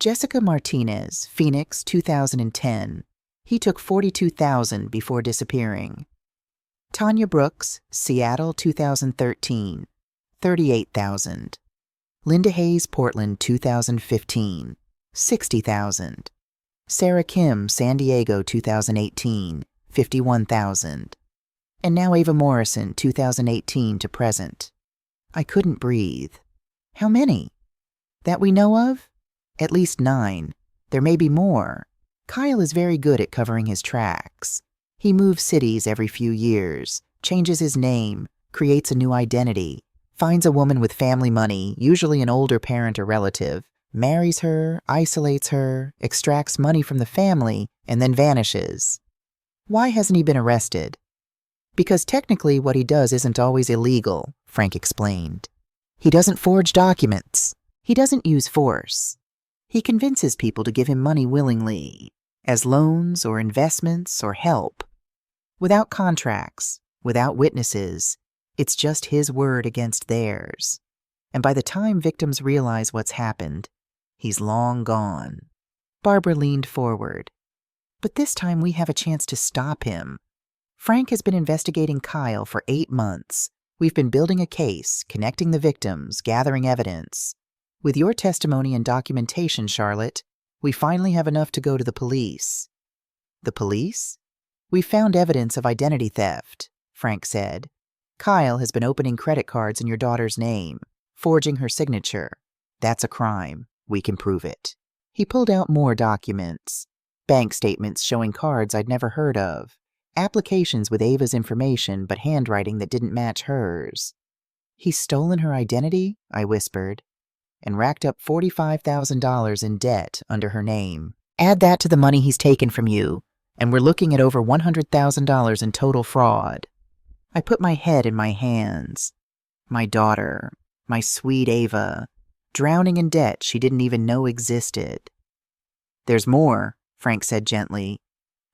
Speaker 1: Jessica Martinez, Phoenix, 2010. He took $42,000 before disappearing. Tanya Brooks, Seattle, 2013. $38,000. Linda Hayes, Portland, 2015, $60,000. Sarah Kim, San Diego, 2018, $51,000. And now Ava Morrison, 2018 to present. I couldn't breathe. How many? That we know of? At least 9. There may be more. Kyle is very good at covering his tracks. He moves cities every few years, changes his name, creates a new identity, finds a woman with family money, usually an older parent or relative, marries her, isolates her, extracts money from the family, and then vanishes. Why hasn't he been arrested? Because technically what he does isn't always illegal, Frank explained. He doesn't forge documents. He doesn't use force. He convinces people to give him money willingly, as loans or investments or help. Without contracts, without witnesses, it's just his word against theirs. And by the time victims realize what's happened, he's long gone. Barbara leaned forward. But this time we have a chance to stop him. Frank has been investigating Kyle for 8 months. We've been building a case, connecting the victims, gathering evidence. With your testimony and documentation, Charlotte, we finally have enough to go to the police. The police? We found evidence of identity theft, Frank said. Kyle has been opening credit cards in your daughter's name, forging her signature. That's a crime. We can prove it. He pulled out more documents. Bank statements showing cards I'd never heard of. Applications with Ava's information but handwriting that didn't match hers. He's stolen her identity, I whispered, and racked up $45,000 in debt under her name. Add that to the money he's taken from you, and we're looking at over $100,000 in total fraud. I put my head in my hands. My daughter, my sweet Ava, drowning in debt she didn't even know existed. There's more, Frank said gently.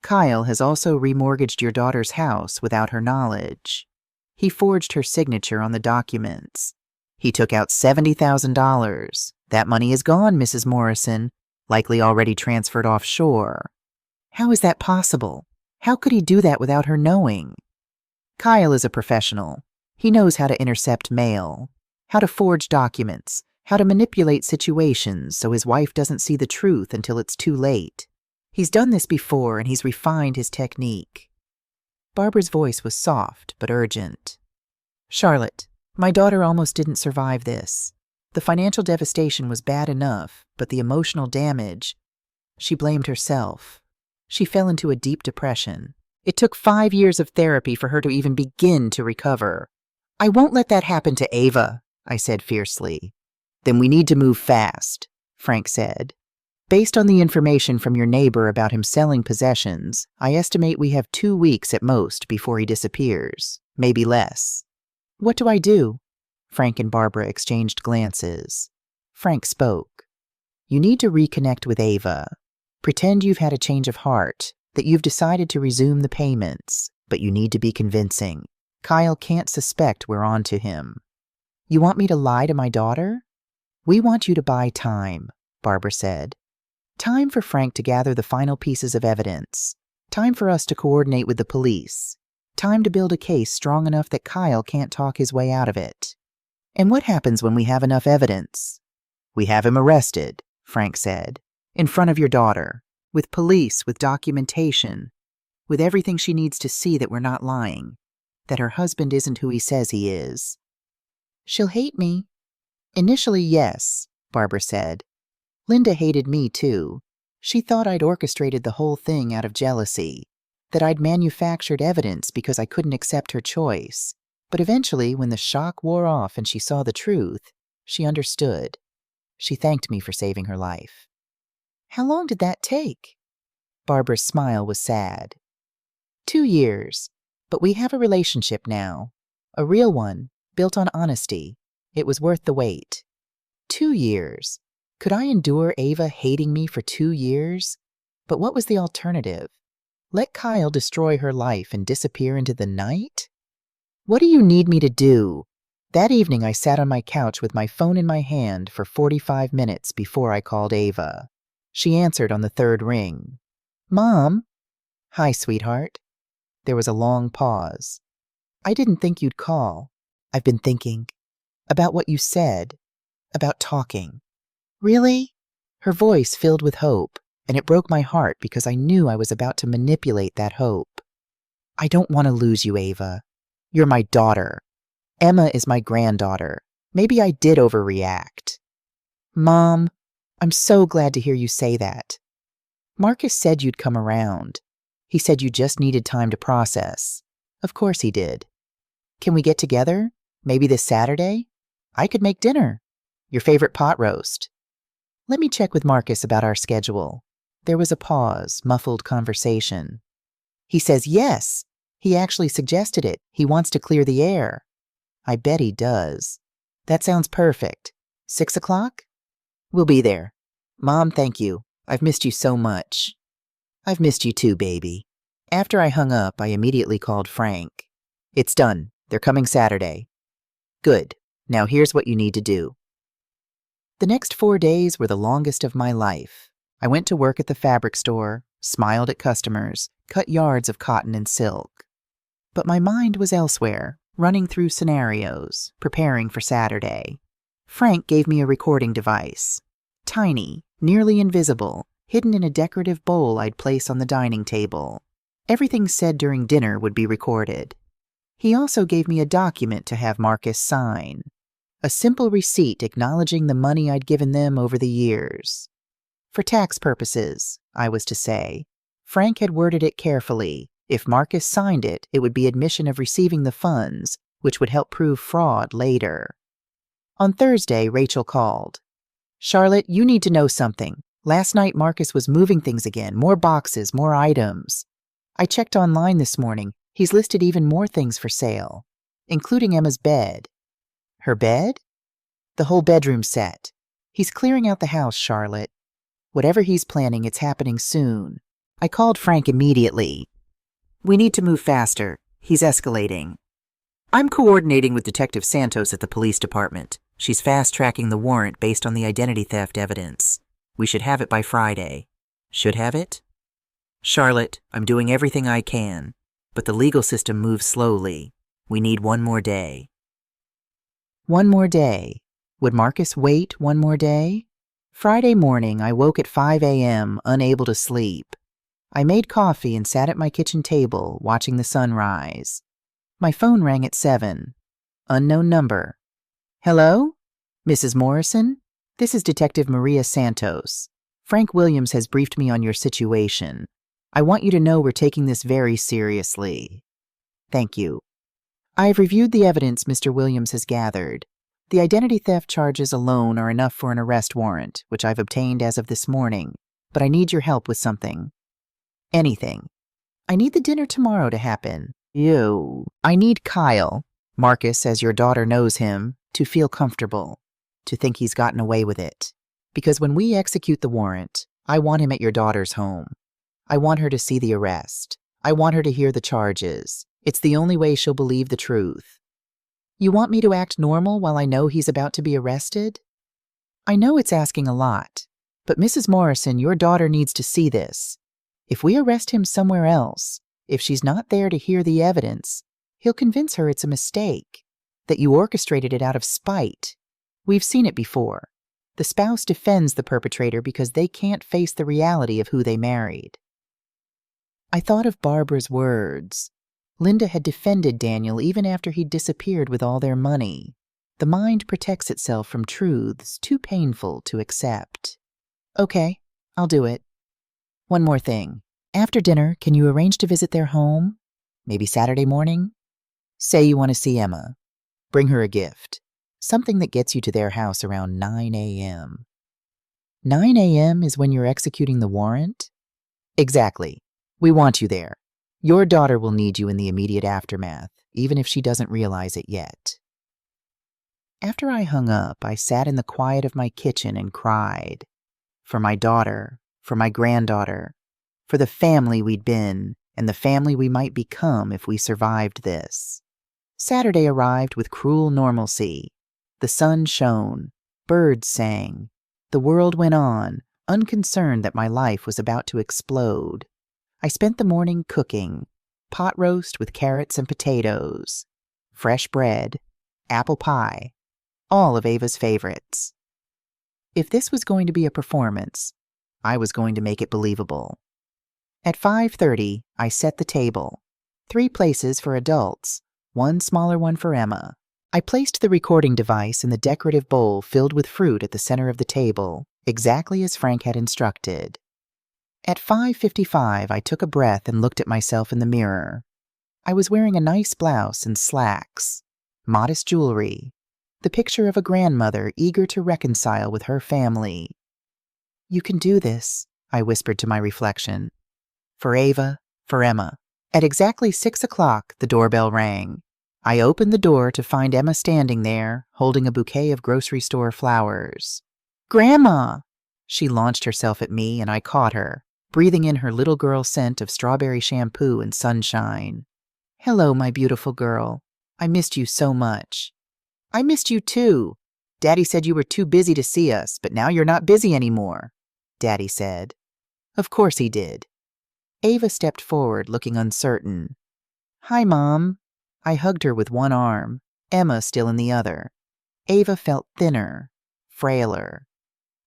Speaker 1: Kyle has also remortgaged your daughter's house without her knowledge. He forged her signature on the documents. He took out $70,000. That money is gone, Mrs. Morrison, likely already transferred offshore. How is that possible? How could he do that without her knowing? Kyle is a professional. He knows how to intercept mail, how to forge documents, how to manipulate situations so his wife doesn't see the truth until it's too late. He's done this before, and he's refined his technique. Barbara's voice was soft but urgent. Charlotte, my daughter almost didn't survive this. The financial devastation was bad enough, but the emotional damage... She blamed herself. She fell into a deep depression. It took 5 years of therapy for her to even begin to recover. I won't let that happen to Ava, I said fiercely. Then we need to move fast, Frank said. Based on the information from your neighbor about him selling possessions, I estimate we have 2 weeks at most before he disappears, maybe less. What do I do? Frank and Barbara exchanged glances. Frank spoke. You need to reconnect with Ava. Pretend you've had a change of heart, that you've decided to resume the payments, but you need to be convincing. Kyle can't suspect we're on to him. You want me to lie to my daughter? We want you to buy time, Barbara said. Time for Frank to gather the final pieces of evidence. Time for us to coordinate with the police. Time to build a case strong enough that Kyle can't talk his way out of it. And what happens when we have enough evidence? We have him arrested, Frank said, in front of your daughter, with police, with documentation, with everything she needs to see that we're not lying, that her husband isn't who he says he is. She'll hate me. Initially, yes, Barbara said. Linda hated me, too. She thought I'd orchestrated the whole thing out of jealousy, that I'd manufactured evidence because I couldn't accept her choice. But eventually, when the shock wore off and she saw the truth, she understood. She thanked me for saving her life. How long did that take? Barbara's smile was sad. 2 years, but we have a relationship now. A real one, built on honesty. It was worth the wait. 2 years. Could I endure Ava hating me for 2 years? But what was the alternative? Let Kyle destroy her life and disappear into the night? What do you need me to do? That evening I sat on my couch with my phone in my hand for 45 minutes before I called Ava. She answered on the 3rd ring. Mom? Hi, sweetheart. There was a long pause. I didn't think you'd call. I've been thinking about what you said. about talking. Really? Her voice filled with hope, and it broke my heart because I knew I was about to manipulate that hope. I don't want to lose you, Ava. You're my daughter. Emma is my granddaughter. Maybe I did overreact. Mom, I'm so glad to hear you say that. Marcus said you'd come around. He said you just needed time to process. Of course he did. Can we get together? Maybe this Saturday? I could make dinner. Your favorite pot roast. Let me check with Marcus about our schedule. There was a pause, muffled conversation. He says yes. He actually suggested it. He wants to clear the air. I bet he does. That sounds perfect. 6 o'clock? We'll be there. Mom, thank you. I've missed you so much. I've missed you too, baby. After I hung up, I immediately called Frank. It's done. They're coming Saturday. Good. Now here's what you need to do. The next 4 days were the longest of my life. I went to work at the fabric store, smiled at customers, cut yards of cotton and silk. But my mind was elsewhere, running through scenarios, preparing for Saturday. Frank gave me a recording device. Tiny, nearly invisible, hidden in a decorative bowl I'd place on the dining table. Everything said during dinner would be recorded. He also gave me a document to have Marcus sign. A simple receipt acknowledging the money I'd given them over the years. For tax purposes, I was to say. Frank had worded it carefully. If Marcus signed it, it would be admission of receiving the funds, which would help prove fraud later. On Thursday, Rachel called. Charlotte, you need to know something. Last night, Marcus was moving things again, more boxes, more items. I checked online this morning. He's listed even more things for sale, including Emma's bed. Her bed? The whole bedroom set. He's clearing out the house, Charlotte. Whatever he's planning, it's happening soon. I called Frank immediately. We need to move faster. He's escalating. I'm coordinating with Detective Santos at the police department. She's fast-tracking the warrant based on the identity theft evidence. We should have it by Friday. Should have it? Charlotte, I'm doing everything I can, but the legal system moves slowly. We need 1 more day. 1 more day. Would Marcus wait 1 more day? Friday morning, I woke at 5 a.m., unable to sleep. I made coffee and sat at my kitchen table, watching the sun rise. My phone rang at 7. Unknown number. Hello? Mrs. Morrison? This is Detective Maria Santos. Frank Williams has briefed me on your situation. I want you to know we're taking this very seriously. Thank you. I've reviewed the evidence Mr. Williams has gathered. The identity theft charges alone are enough for an arrest warrant, which I've obtained as of this morning, but I need your help with something. Anything. I need the dinner tomorrow to happen. I need Kyle, Marcus, as your daughter knows him, to feel comfortable, to think he's gotten away with it. Because when we execute the warrant, I want him at your daughter's home. I want her to see the arrest. I want her to hear the charges. It's the only way she'll believe the truth. You want me to act normal while I know he's about to be arrested? I know it's asking a lot, but Mrs. Morrison, your daughter needs to see this. If we arrest him somewhere else, if she's not there to hear the evidence, he'll convince her it's a mistake, that you orchestrated it out of spite. We've seen it before. The spouse defends the perpetrator because they can't face the reality of who they married. I thought of Barbara's words. Linda had defended Daniel even after he'd disappeared with all their money. The mind protects itself from truths too painful to accept. Okay, I'll do it. One more thing. After dinner, can you arrange to visit their home? Maybe Saturday morning? Say you want to see Emma. Bring her a gift. Something that gets you to their house around 9 a.m. 9 a.m. is when you're executing the warrant? Exactly. We want you there. Your daughter will need you in the immediate aftermath, even if she doesn't realize it yet. After I hung up, I sat in the quiet of my kitchen and cried. For my daughter, for my granddaughter, for the family we'd been, and the family we might become if we survived this. Saturday arrived with cruel normalcy. The sun shone, birds sang. The world went on, unconcerned that my life was about to explode. I spent the morning cooking, pot roast with carrots and potatoes, fresh bread, apple pie, all of Ava's favorites. If this was going to be a performance, I was going to make it believable. At 5:30, I set the table. 3 places for adults, 1 smaller one for Emma. I placed the recording device in the decorative bowl filled with fruit at the center of the table, exactly as Frank had instructed. At 5:55, I took a breath and looked at myself in the mirror. I was wearing a nice blouse and slacks, modest jewelry, the picture of a grandmother eager to reconcile with her family. "You can do this," I whispered to my reflection. For Ava, for Emma. At exactly 6 o'clock, the doorbell rang. I opened the door to find Emma standing there, holding a bouquet of grocery store flowers. "Grandma!" She launched herself at me, and I caught her, breathing in her little girl scent of strawberry shampoo and sunshine. "Hello, my beautiful girl. I missed you so much." "I missed you too. Daddy said you were too busy to see us, but now you're not busy anymore," Daddy said. Of course he did. Ava stepped forward, looking uncertain. "Hi, Mom." I hugged her with one arm, Emma still in the other. Ava felt thinner, frailer.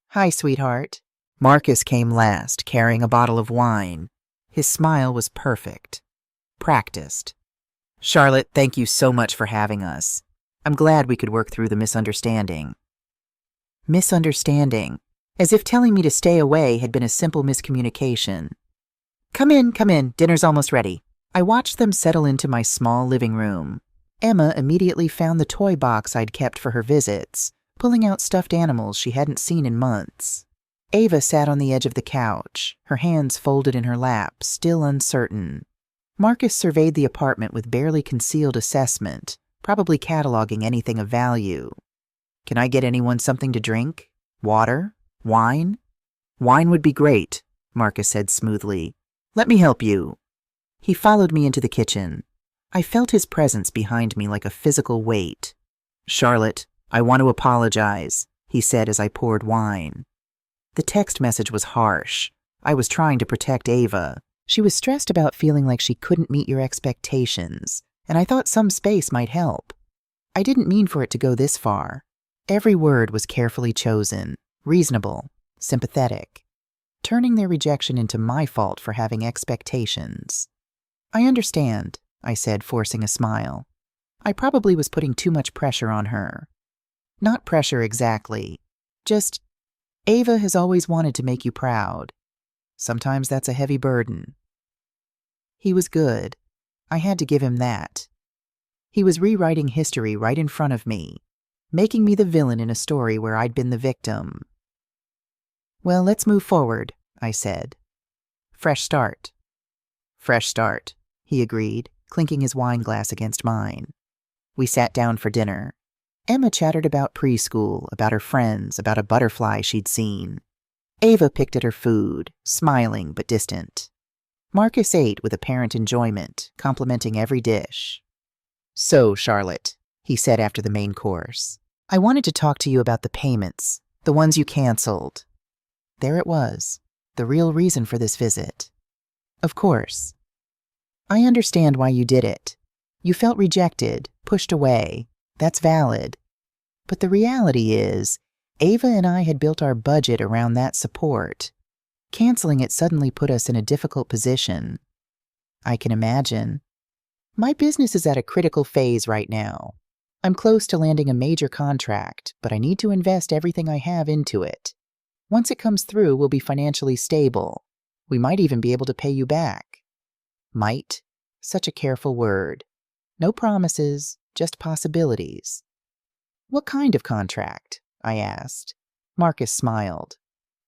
Speaker 1: "Hi, sweetheart." Marcus came last, carrying a bottle of wine. His smile was perfect. Practiced. "Charlotte, thank you so much for having us. I'm glad we could work through the misunderstanding." Misunderstanding. As if telling me to stay away had been a simple miscommunication. Come in, dinner's almost ready." I watched them settle into my small living room. Emma immediately found the toy box I'd kept for her visits, pulling out stuffed animals she hadn't seen in months. Ava sat on the edge of the couch, her hands folded in her lap, still uncertain. Marcus surveyed the apartment with barely concealed assessment, probably cataloging anything of value. "Can I get anyone something to drink? Water? Wine?" "Wine would be great," Marcus said smoothly. "Let me help you." He followed me into the kitchen. I felt his presence behind me like a physical weight. "Charlotte, I want to apologize," he said as I poured wine. The text message was harsh. I was trying to protect Ava. She was stressed about feeling like she couldn't meet your expectations, and I thought some space might help. I didn't mean for it to go this far. Every word was carefully chosen, reasonable, sympathetic, turning their rejection into my fault for having expectations. "I understand," I said, forcing a smile. I probably was putting too much pressure on her. Not pressure exactly. Just, Ava has always wanted to make you proud. Sometimes that's a heavy burden. He was good. I had to give him that. He was rewriting history right in front of me, making me the villain in a story where I'd been the victim. "Well, let's move forward," I said. "Fresh start." "Fresh start," he agreed, clinking his wine glass against mine. We sat down for dinner. Emma chattered about preschool, about her friends, about a butterfly she'd seen. Ava picked at her food, smiling but distant. Marcus ate with apparent enjoyment, complimenting every dish. "So, Charlotte," he said after the main course, "I wanted to talk to you about the payments, the ones you canceled." There it was, the real reason for this visit. "Of course. I understand why you did it. You felt rejected, pushed away. That's valid. But the reality is, Ava and I had built our budget around that support. Canceling it suddenly put us in a difficult position. I can imagine. My business is at a critical phase right now. I'm close to landing a major contract, but I need to invest everything I have into it. Once it comes through, we'll be financially stable. We might even be able to pay you back." Might. Such a careful word. No promises, just possibilities. "What kind of contract?" I asked. Marcus smiled.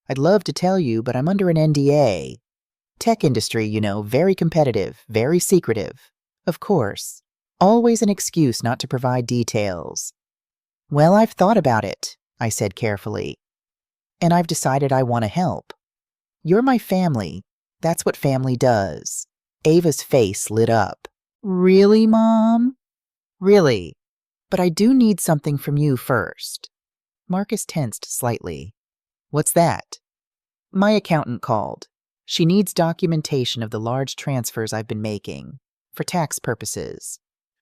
Speaker 1: "I'd love to tell you, but I'm under an NDA. Tech industry, you know, very competitive, very secretive. Of course. Always an excuse not to provide details." "Well, I've thought about it," I said carefully. "And I've decided I want to help. You're my family. That's what family does." Ava's face lit up. "Really, Mom?" "Really. But I do need something from you first." Marcus tensed slightly. "What's that?" "My accountant called. She needs documentation of the large transfers I've been making, for tax purposes.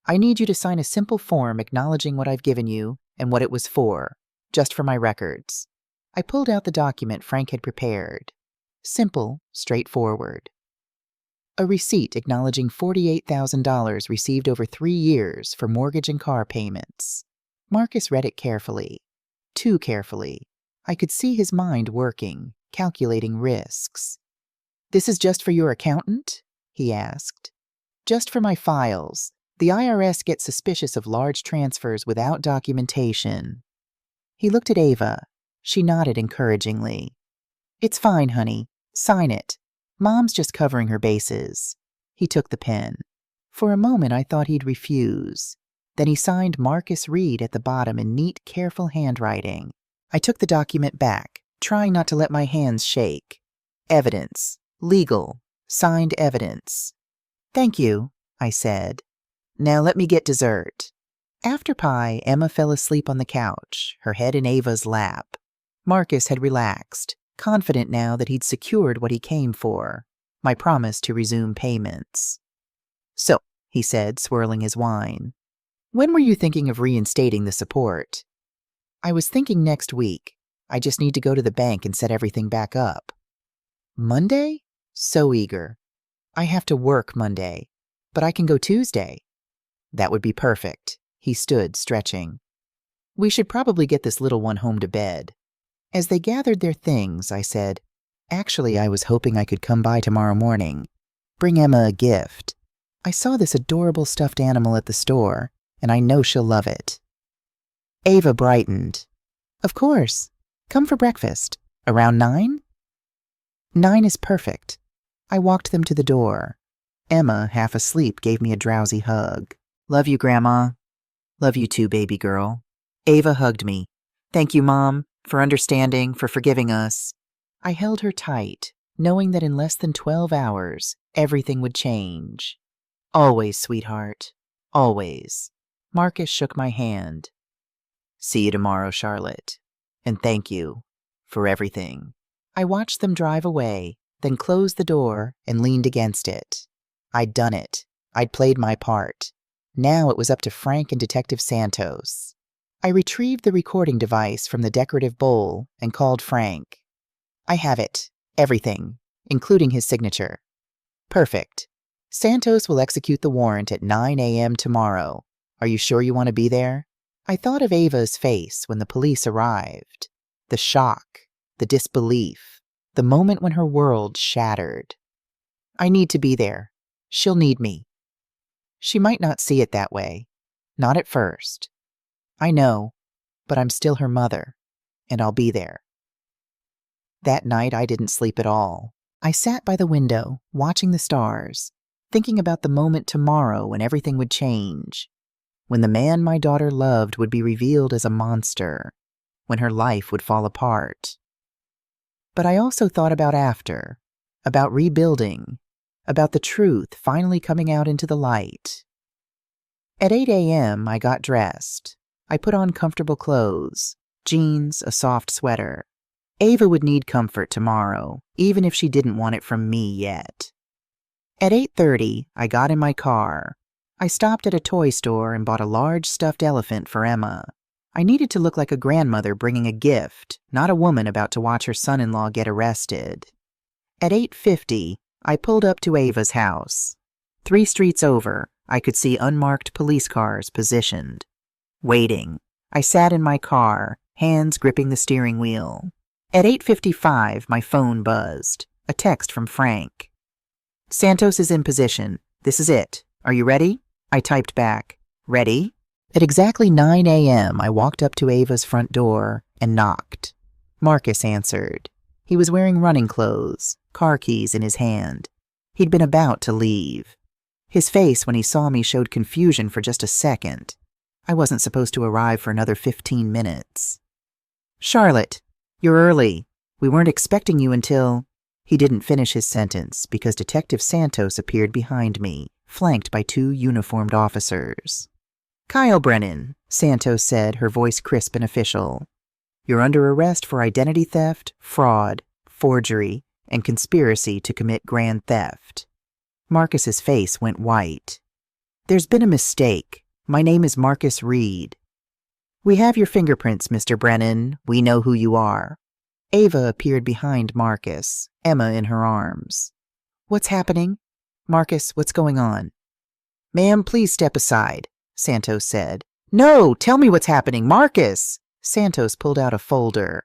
Speaker 1: I need you to sign a simple form acknowledging what I've given you and what it was for, just for my records. I pulled out the document Frank had prepared. Simple, straightforward. A receipt acknowledging $48,000 received over 3 years for mortgage and car payments. Marcus read it carefully. Too carefully. I could see his mind working, calculating risks. "This is just for your accountant?" he asked. "Just for my files. The IRS gets suspicious of large transfers without documentation." He looked at Ava. She nodded encouragingly. "It's fine, honey. Sign it. Mom's just covering her bases." He took the pen. For a moment I thought he'd refuse. Then he signed Marcus Reed at the bottom in neat, careful handwriting. I took the document back, trying not to let my hands shake. Evidence. Legal. Signed evidence. "Thank you," I said. "Now let me get dessert." After pie, Emma fell asleep on the couch, her head in Ava's lap. Marcus had relaxed, confident now that he'd secured what he came for, my promise to resume payments. "So," he said, swirling his wine, "when were you thinking of reinstating the support?" "I was thinking next week. I just need to go to the bank and set everything back up." "Monday?" So eager. "I have to work Monday, but I can go Tuesday." "That would be perfect." He stood, stretching. "We should probably get this little one home to bed." As they gathered their things, I said, "Actually, I was hoping I could come by tomorrow morning. Bring Emma a gift. I saw this adorable stuffed animal at the store, and I know she'll love it." Ava brightened. "Of course. Come for breakfast. Around 9? 9 is perfect." I walked them to the door. Emma, half asleep, gave me a drowsy hug. "Love you, Grandma." "Love you too, baby girl." Ava hugged me. "Thank you, Mom, for understanding, for forgiving us." I held her tight, knowing that in less than 12 hours, everything would change. "Always, sweetheart. Always." Marcus shook my hand. "See you tomorrow, Charlotte. And thank you for everything." I watched them drive away, then closed the door and leaned against it. I'd done it. I'd played my part. Now it was up to Frank and Detective Santos. I retrieved the recording device from the decorative bowl and called Frank. "I have it. Everything, including his signature." "Perfect. Santos will execute the warrant at 9 a.m. tomorrow. Are you sure you want to be there?" I thought of Ava's face when the police arrived. The shock, the disbelief, the moment when her world shattered. "I need to be there. She'll need me." She might not see it that way. Not at first. I know, but I'm still her mother, and I'll be there. That night I didn't sleep at all. I sat by the window, watching the stars, thinking about the moment tomorrow when everything would change, when the man my daughter loved would be revealed as a monster, when her life would fall apart. But I also thought about after, about rebuilding, about the truth finally coming out into the light. At 8 a.m., I got dressed. I put on comfortable clothes, jeans, a soft sweater. Ava would need comfort tomorrow, even if she didn't want it from me yet. At 8:30, I got in my car. I stopped at a toy store and bought a large stuffed elephant for Emma. I needed to look like a grandmother bringing a gift, not a woman about to watch her son-in-law get arrested. At 8:50, I pulled up to Ava's house. 3 streets over, I could see unmarked police cars positioned. Waiting. I sat in my car, hands gripping the steering wheel. At 8:55, my phone buzzed. A text from Frank. "Santos is in position. This is it. Are you ready?" I typed back, "Ready?" At exactly 9 a.m., I walked up to Ava's front door and knocked. Marcus answered. He was wearing running clothes, car keys in his hand. He'd been about to leave. His face when he saw me showed confusion for just a second. I wasn't supposed to arrive for another 15 minutes. "Charlotte, you're early. We weren't expecting you until—" He didn't finish his sentence because Detective Santos appeared behind me, flanked by 2 uniformed officers. "Kyle Brennan," Santos said, her voice crisp and official. "You're under arrest for identity theft, fraud, forgery, and conspiracy to commit grand theft." Marcus's face went white. "There's been a mistake. My name is Marcus Reed." "We have your fingerprints, Mr. Brennan. We know who you are." Ava appeared behind Marcus, Emma in her arms. "What's happening? Marcus, what's going on?" "Ma'am, please step aside," Santos said. "No, tell me what's happening, Marcus!" Santos pulled out a folder.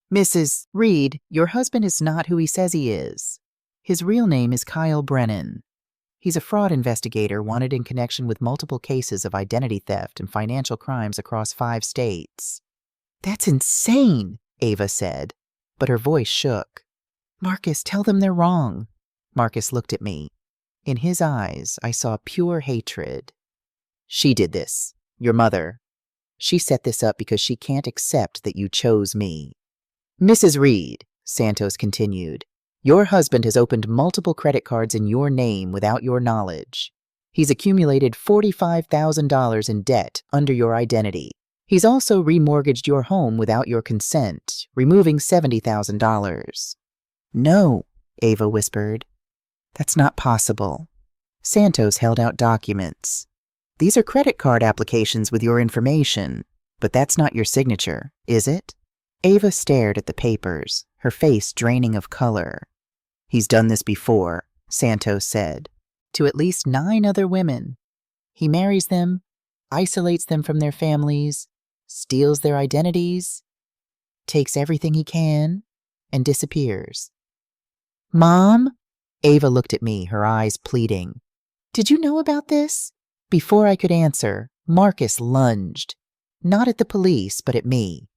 Speaker 1: "Mrs. Reed, your husband is not who he says he is. His real name is Kyle Brennan. He's a fraud investigator wanted in connection with multiple cases of identity theft and financial crimes across 5 states. "That's insane," Ava said, but her voice shook. "Marcus, tell them they're wrong." Marcus looked at me. In his eyes, I saw pure hatred. "She did this. Your mother. She set this up because she can't accept that you chose me." "Mrs. Reed," Santos continued, "your husband has opened multiple credit cards in your name without your knowledge. He's accumulated $45,000 in debt under your identity. He's also remortgaged your home without your consent, removing $70,000. "No," Ava whispered. "That's not possible." Santos held out documents. "These are credit card applications with your information, but that's not your signature, is it?" Ava stared at the papers, her face draining of color. "He's done this before," Santos said, "to at least 9 other women. He marries them, isolates them from their families, steals their identities, takes everything he can, and disappears." "Mom?" Ava looked at me, her eyes pleading. "Did you know about this?" Before I could answer, Marcus lunged, not at the police, but at me.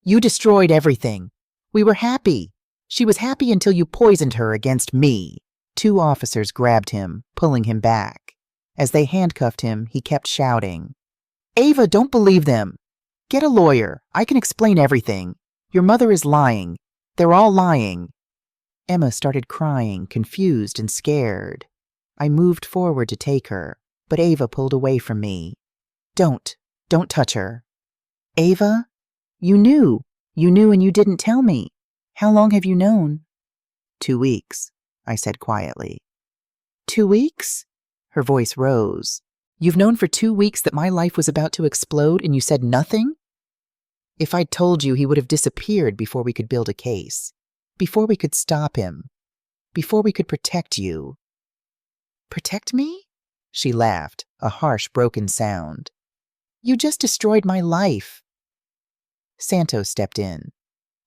Speaker 1: "You destroyed everything. We were happy. She was happy until you poisoned her against me." 2 officers grabbed him, pulling him back. As they handcuffed him, he kept shouting, "Ava, don't believe them. Get a lawyer. I can explain everything. Your mother is lying. They're all lying." Emma started crying, confused and scared. I moved forward to take her, but Ava pulled away from me. Don't touch her." "Ava, you knew and you didn't tell me. How long have you known?" 2 weeks, I said quietly. 2 weeks? Her voice rose. "You've known for 2 weeks that my life was about to explode and you said nothing?" "If I'd told you, he would have disappeared before we could build a case, before we could stop him, before we could protect you." "Protect me?" She laughed, a harsh, broken sound. "You just destroyed my life." Santos stepped in.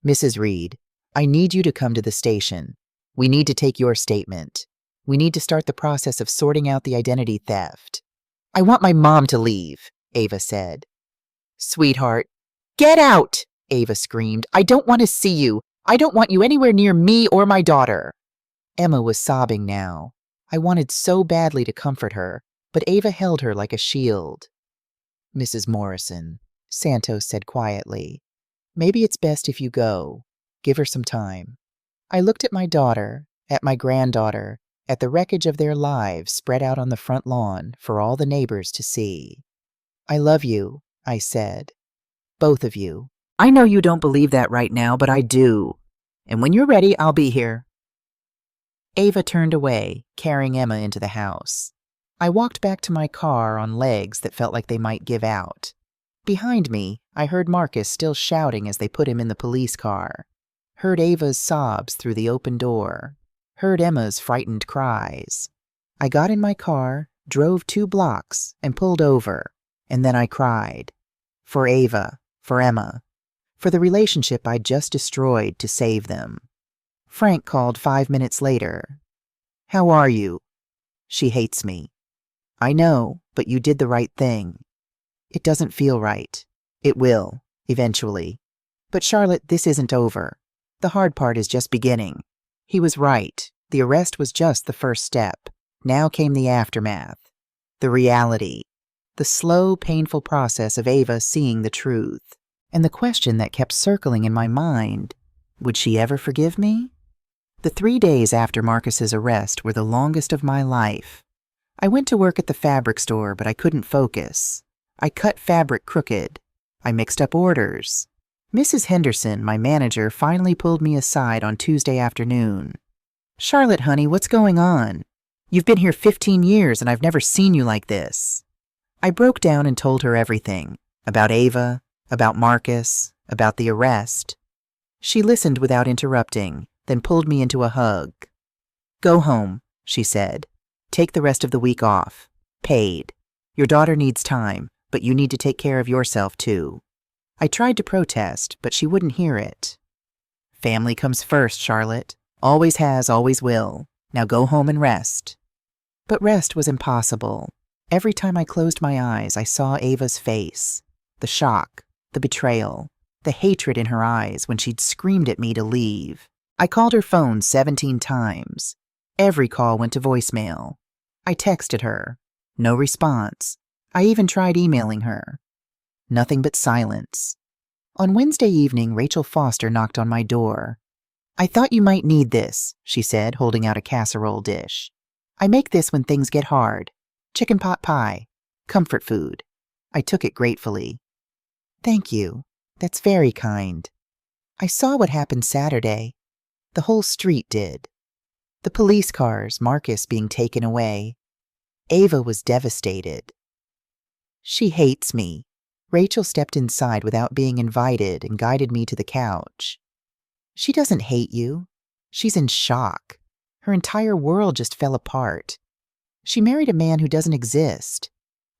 Speaker 1: "Mrs. Reed, I need you to come to the station. We need to take your statement. We need to start the process of sorting out the identity theft." "I want my mom to leave," Ava said. "Sweetheart, get out!" Ava screamed. "I don't want to see you. I don't want you anywhere near me or my daughter." Emma was sobbing now. I wanted so badly to comfort her, but Ava held her like a shield. "Mrs. Morrison," Santos said quietly, "maybe it's best if you go. Give her some time." I looked at my daughter, at my granddaughter, at the wreckage of their lives spread out on the front lawn for all the neighbors to see. "I love you," I said. "Both of you. I know you don't believe that right now, but I do. And when you're ready, I'll be here." Ava turned away, carrying Emma into the house. I walked back to my car on legs that felt like they might give out. Behind me, I heard Marcus still shouting as they put him in the police car. Heard Ava's sobs through the open door. Heard Emma's frightened cries. I got in my car, drove 2 blocks, and pulled over. And then I cried. For Ava, for Emma, for the relationship I'd just destroyed to save them. Frank called 5 minutes later. "How are you?" "She hates me." "I know, but you did the right thing." "It doesn't feel right." "It will, eventually." "But Charlotte, this isn't over. The hard part is just beginning." He was right. The arrest was just the first step. Now came the aftermath. The reality. The slow, painful process of Ava seeing the truth. And the question that kept circling in my mind, would she ever forgive me? The 3 days after Marcus's arrest were the longest of my life. I went to work at the fabric store, but I couldn't focus. I cut fabric crooked. I mixed up orders. Mrs. Henderson, my manager, finally pulled me aside on Tuesday afternoon. "Charlotte, honey, what's going on? You've been here 15 years and I've never seen you like this." I broke down and told her everything. About Ava, about Marcus, about the arrest. She listened without interrupting, then pulled me into a hug. "Go home," she said. "Take the rest of the week off. Paid. Your daughter needs time, but you need to take care of yourself too." I tried to protest, but she wouldn't hear it. "Family comes first, Charlotte. Always has, always will. Now go home and rest." But rest was impossible. Every time I closed my eyes, I saw Ava's face. The shock, the betrayal, the hatred in her eyes when she'd screamed at me to leave. I called her phone 17 times. Every call went to voicemail. I texted her. No response. I even tried emailing her. Nothing but silence. On Wednesday evening, Rachel Foster knocked on my door. "I thought you might need this," she said, holding out a casserole dish. "I make this when things get hard. Chicken pot pie. Comfort food." I took it gratefully. "Thank you. That's very kind. I saw what happened Saturday. The whole street did. The police cars, Marcus being taken away. Ava was devastated. She hates me." Rachel stepped inside without being invited and guided me to the couch. "She doesn't hate you. She's in shock. Her entire world just fell apart. She married a man who doesn't exist.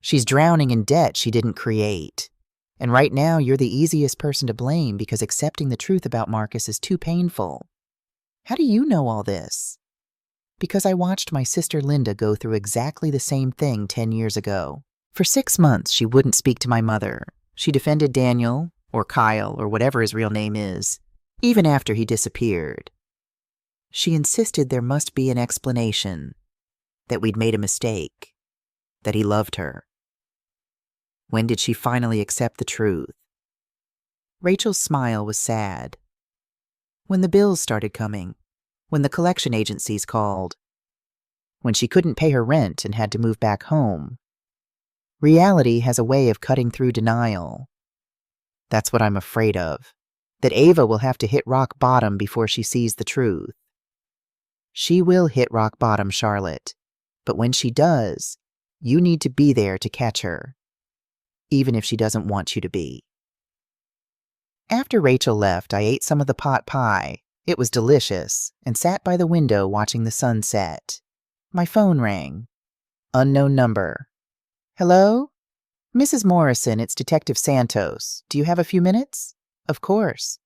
Speaker 1: She's drowning in debt she didn't create. And right now you're the easiest person to blame because accepting the truth about Marcus is too painful. How do you know all this?" "Because I watched my sister Linda go through exactly the same thing 10 years ago. For 6 months, she wouldn't speak to my mother. She defended Daniel, or Kyle, or whatever his real name is, even after he disappeared. She insisted there must be an explanation, that we'd made a mistake, that he loved her." When did she finally accept the truth? Rachel's smile was sad. When the bills started coming, when the collection agencies called, when she couldn't pay her rent and had to move back home. Reality has a way of cutting through denial. That's what I'm afraid of, that Ava will have to hit rock bottom before she sees the truth. She will hit rock bottom, Charlotte, but when she does, you need to be there to catch her, even if she doesn't want you to be. After Rachel left, I ate some of the pot pie. It was delicious, and sat by the window watching the sunset. My phone rang. Unknown number. "Hello? Mrs. Morrison, it's Detective Santos. Do you have a few minutes?" "Of course."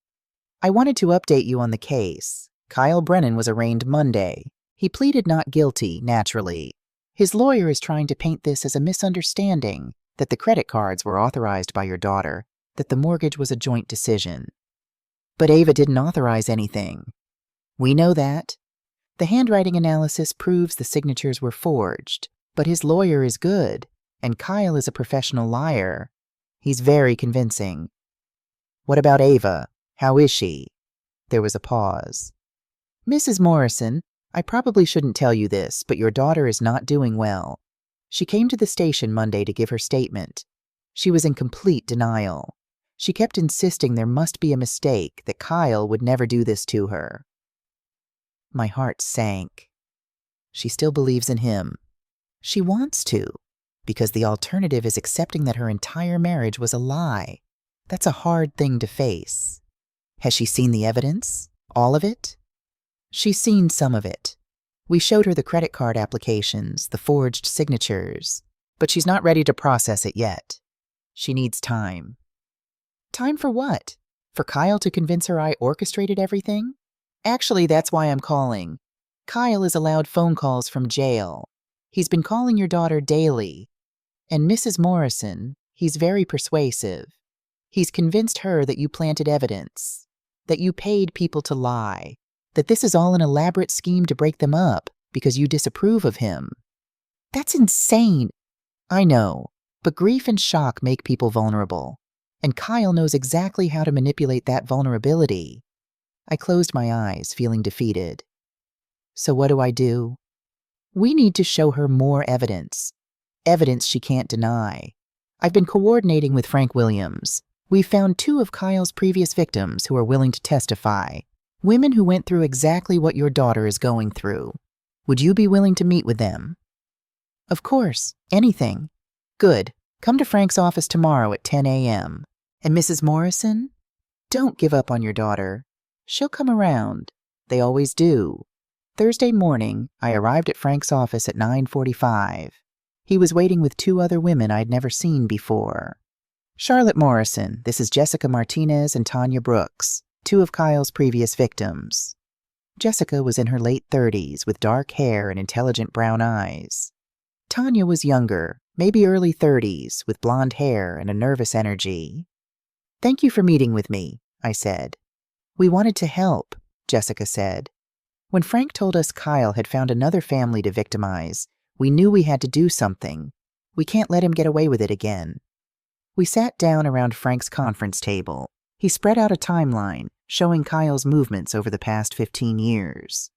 Speaker 1: "I wanted to update you on the case. Kyle Brennan was arraigned Monday. He pleaded not guilty, naturally. His lawyer is trying to paint this as a misunderstanding, that the credit cards were authorized by your daughter, that the mortgage was a joint decision. But Ava didn't authorize anything. We know that. The handwriting analysis proves the signatures were forged, but his lawyer is good. And Kyle is a professional liar. He's very convincing." "What about Ava? How is she?" There was a pause. "Mrs. Morrison, I probably shouldn't tell you this, but your daughter is not doing well. She came to the station Monday to give her statement. She was in complete denial. She kept insisting there must be a mistake, that Kyle would never do this to her." My heart sank. She still believes in him. She wants to, because the alternative is accepting that her entire marriage was a lie. That's a hard thing to face. Has she seen the evidence? All of it? She's seen some of it. We showed her the credit card applications, the forged signatures, but she's not ready to process it yet. She needs time. Time for what? For Kyle to convince her I orchestrated everything? Actually, that's why I'm calling. Kyle is allowed phone calls from jail. He's been calling your daughter daily. And Mrs. Morrison, he's very persuasive. He's convinced her that you planted evidence, that you paid people to lie, that this is all an elaborate scheme to break them up because you disapprove of him. That's insane. I know, but grief and shock make people vulnerable, and Kyle knows exactly how to manipulate that vulnerability. I closed my eyes, feeling defeated. So what do? We need to show her more evidence. Evidence she can't deny. I've been coordinating with Frank Williams. We've found 2 of Kyle's previous victims who are willing to testify. Women who went through exactly what your daughter is going through. Would you be willing to meet with them? Of course, anything. Good. Come to Frank's office tomorrow at 10 a.m. And Mrs. Morrison? Don't give up on your daughter. She'll come around. They always do. Thursday morning, I arrived at Frank's office at 9:45. He was waiting with 2 other women I'd never seen before. Charlotte Morrison, this is Jessica Martinez and Tanya Brooks, 2 of Kyle's previous victims. Jessica was in her late 30s with dark hair and intelligent brown eyes. Tanya was younger, maybe early 30s, with blonde hair and a nervous energy. "Thank you for meeting with me," I said. "We wanted to help," Jessica said. "When Frank told us Kyle had found another family to victimize, we knew we had to do something. We can't let him get away with it again." We sat down around Frank's conference table. He spread out a timeline, showing Kyle's movements over the past 15 years.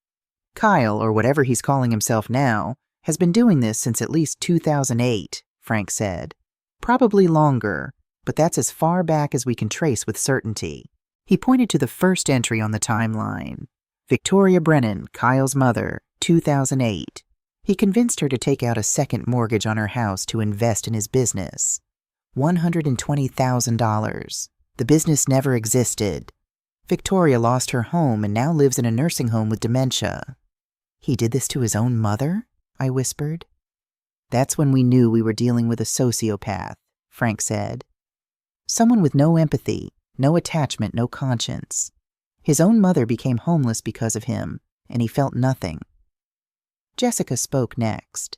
Speaker 1: "Kyle, or whatever he's calling himself now, has been doing this since at least 2008, Frank said. "Probably longer, but that's as far back as we can trace with certainty." He pointed to the first entry on the timeline. Victoria Brennan, Kyle's mother, 2008. He convinced her to take out a second mortgage on her house to invest in his business. $120,000. The business never existed. Victoria lost her home and now lives in a nursing home with dementia. "He did this to his own mother?" I whispered. "That's when we knew we were dealing with a sociopath," Frank said. "Someone with no empathy, no attachment, no conscience. His own mother became homeless because of him, and he felt nothing." Jessica spoke next.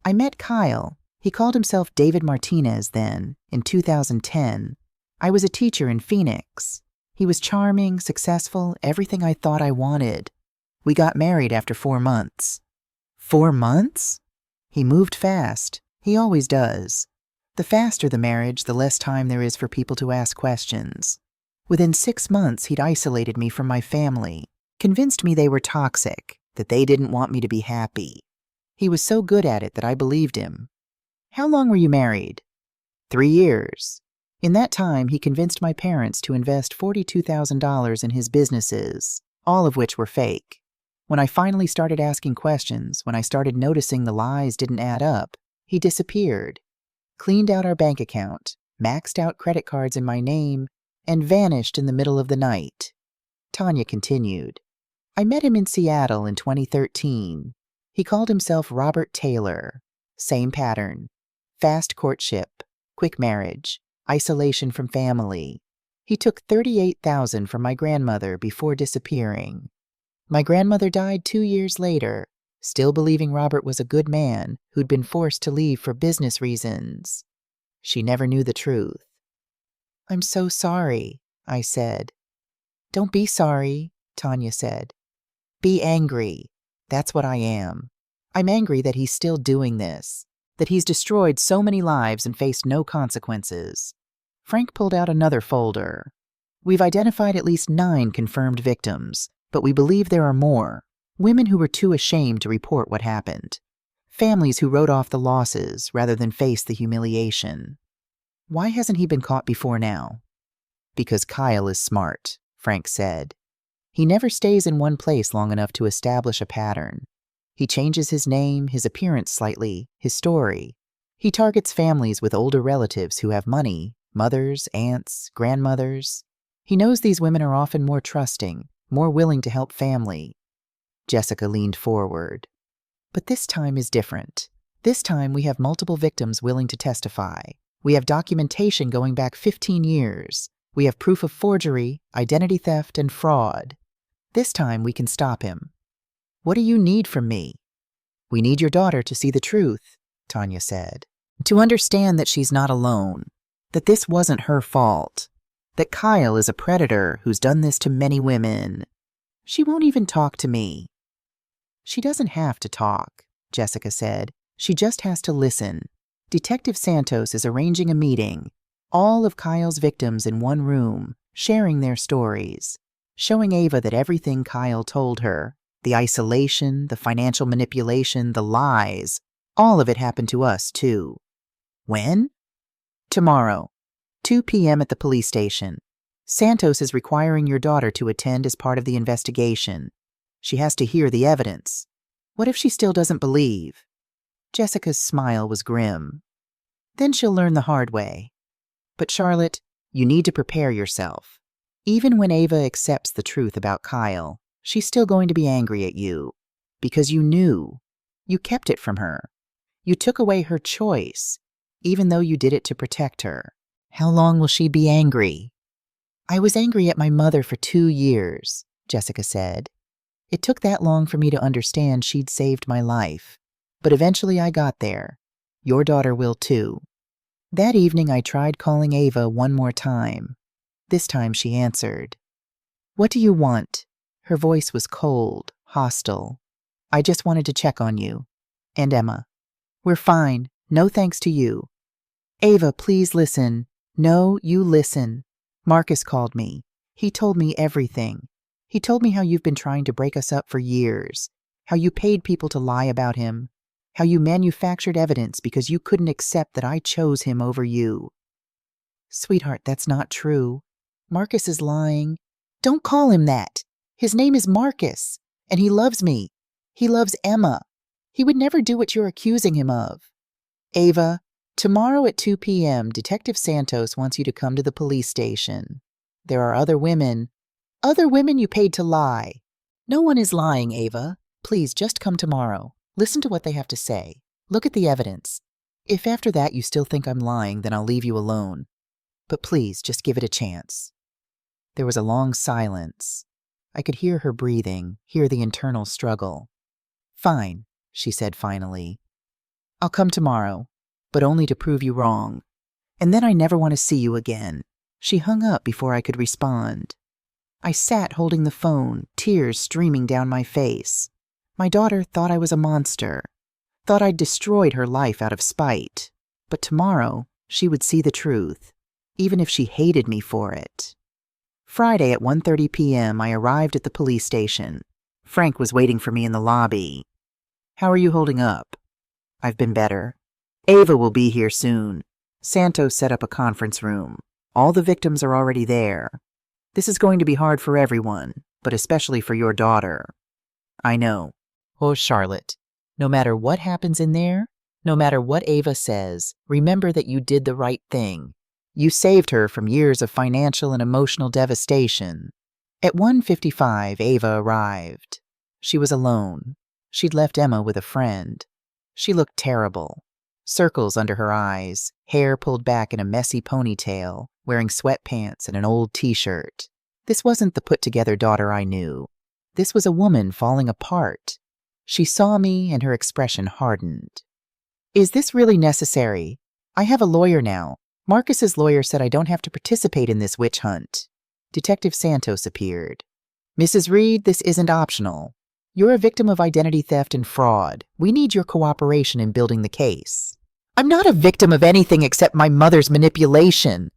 Speaker 1: "I met Kyle. He called himself David Martinez then, in 2010. I was a teacher in Phoenix. He was charming, successful, everything I thought I wanted. We got married after 4 months. 4 months? He moved fast. He always does. The faster the marriage, the less time there is for people to ask questions. Within 6 months, he'd isolated me from my family, convinced me they were toxic, that they didn't want me to be happy. He was so good at it that I believed him." "How long were you married?" 3 years. In that time, he convinced my parents to invest $42,000 in his businesses, all of which were fake. When I finally started asking questions, when I started noticing the lies didn't add up, he disappeared, cleaned out our bank account, maxed out credit cards in my name, and vanished in the middle of the night." Tanya continued. "I met him in Seattle in 2013. He called himself Robert Taylor. Same pattern. Fast courtship, quick marriage, isolation from family. He took $38,000 from my grandmother before disappearing. My grandmother died 2 years later, still believing Robert was a good man who'd been forced to leave for business reasons. She never knew the truth." "I'm so sorry," I said. "Don't be sorry," Tanya said. "Be angry. That's what I am. I'm angry that he's still doing this, that he's destroyed so many lives and faced no consequences." Frank pulled out another folder. "We've identified at least 9 confirmed victims, but we believe there are more. Women who were too ashamed to report what happened. Families who wrote off the losses rather than face the humiliation. Why hasn't he been caught before now?" "Because Kyle is smart," Frank said. "He never stays in one place long enough to establish a pattern. He changes his name, his appearance slightly, his story. He targets families with older relatives who have money, mothers, aunts, grandmothers. He knows these women are often more trusting, more willing to help family." Jessica leaned forward. "But this time is different. This time we have multiple victims willing to testify. We have documentation going back 15 years. We have proof of forgery, identity theft, and fraud. This time we can stop him." "What do you need from me?" "We need your daughter to see the truth," Tanya said. "To understand that she's not alone, that this wasn't her fault, that Kyle is a predator who's done this to many women. She won't even talk to me." "She doesn't have to talk," Jessica said. "She just has to listen. Detective Santos is arranging a meeting. All of Kyle's victims in one room, sharing their stories, showing Ava that everything Kyle told her, the isolation, the financial manipulation, the lies, all of it happened to us, too." "When?" "Tomorrow, 2 p.m. at the police station. Santos is requiring your daughter to attend as part of the investigation. She has to hear the evidence. What if she still doesn't believe?" Jessica's smile was grim. "Then she'll learn the hard way. But Charlotte, you need to prepare yourself. Even when Ava accepts the truth about Kyle, she's still going to be angry at you. Because you knew. You kept it from her. You took away her choice, even though you did it to protect her. How long will she be angry? I was angry at my mother for 2 years, Jessica said. It took that long for me to understand she'd saved my life. But eventually I got there. Your daughter will too. That evening I tried calling Ava one more time. This time she answered. What do you want? Her voice was cold, hostile. I just wanted to check on you. And Emma. We're fine. No thanks to you. Ava, please listen. No, you listen. Marcus called me. He told me everything. He told me how you've been trying to break us up for years, how you paid people to lie about him, how you manufactured evidence because you couldn't accept that I chose him over you. Sweetheart, that's not true. Marcus is lying. Don't call him that. His name is Marcus, and he loves me. He loves Emma. He would never do what you're accusing him of. Ava, tomorrow at 2 p.m., Detective Santos wants you to come to the police station. There are other women you paid to lie. No one is lying, Ava. Please, just come tomorrow. Listen to what they have to say. Look at the evidence. If after that you still think I'm lying, then I'll leave you alone. But please, just give it a chance. There was a long silence. I could hear her breathing, hear the internal struggle. Fine, she said finally. I'll come tomorrow, but only to prove you wrong. And then I never want to see you again. She hung up before I could respond. I sat holding the phone, tears streaming down my face. My daughter thought I was a monster, thought I'd destroyed her life out of spite. But tomorrow, she would see the truth, even if she hated me for it. Friday at 1:30 p.m., I arrived at the police station. Frank was waiting for me in the lobby. How are you holding up? I've been better. Ava will be here soon. Santos set up a conference room. All the victims are already there. This is going to be hard for everyone, but especially for your daughter. I know. Oh, Charlotte, no matter what happens in there, no matter what Ava says, remember that you did the right thing. You saved her from years of financial and emotional devastation. At 1:55, Ava arrived. She was alone. She'd left Emma with a friend. She looked terrible. Circles under her eyes, hair pulled back in a messy ponytail, wearing sweatpants and an old t-shirt. This wasn't the put-together daughter I knew. This was a woman falling apart. She saw me and her expression hardened. Is this really necessary? I have a lawyer now. Marcus's lawyer said I don't have to participate in this witch hunt. Detective Santos appeared. Mrs. Reed, this isn't optional. You're a victim of identity theft and fraud. We need your cooperation in building the case. I'm not a victim of anything except my mother's manipulation.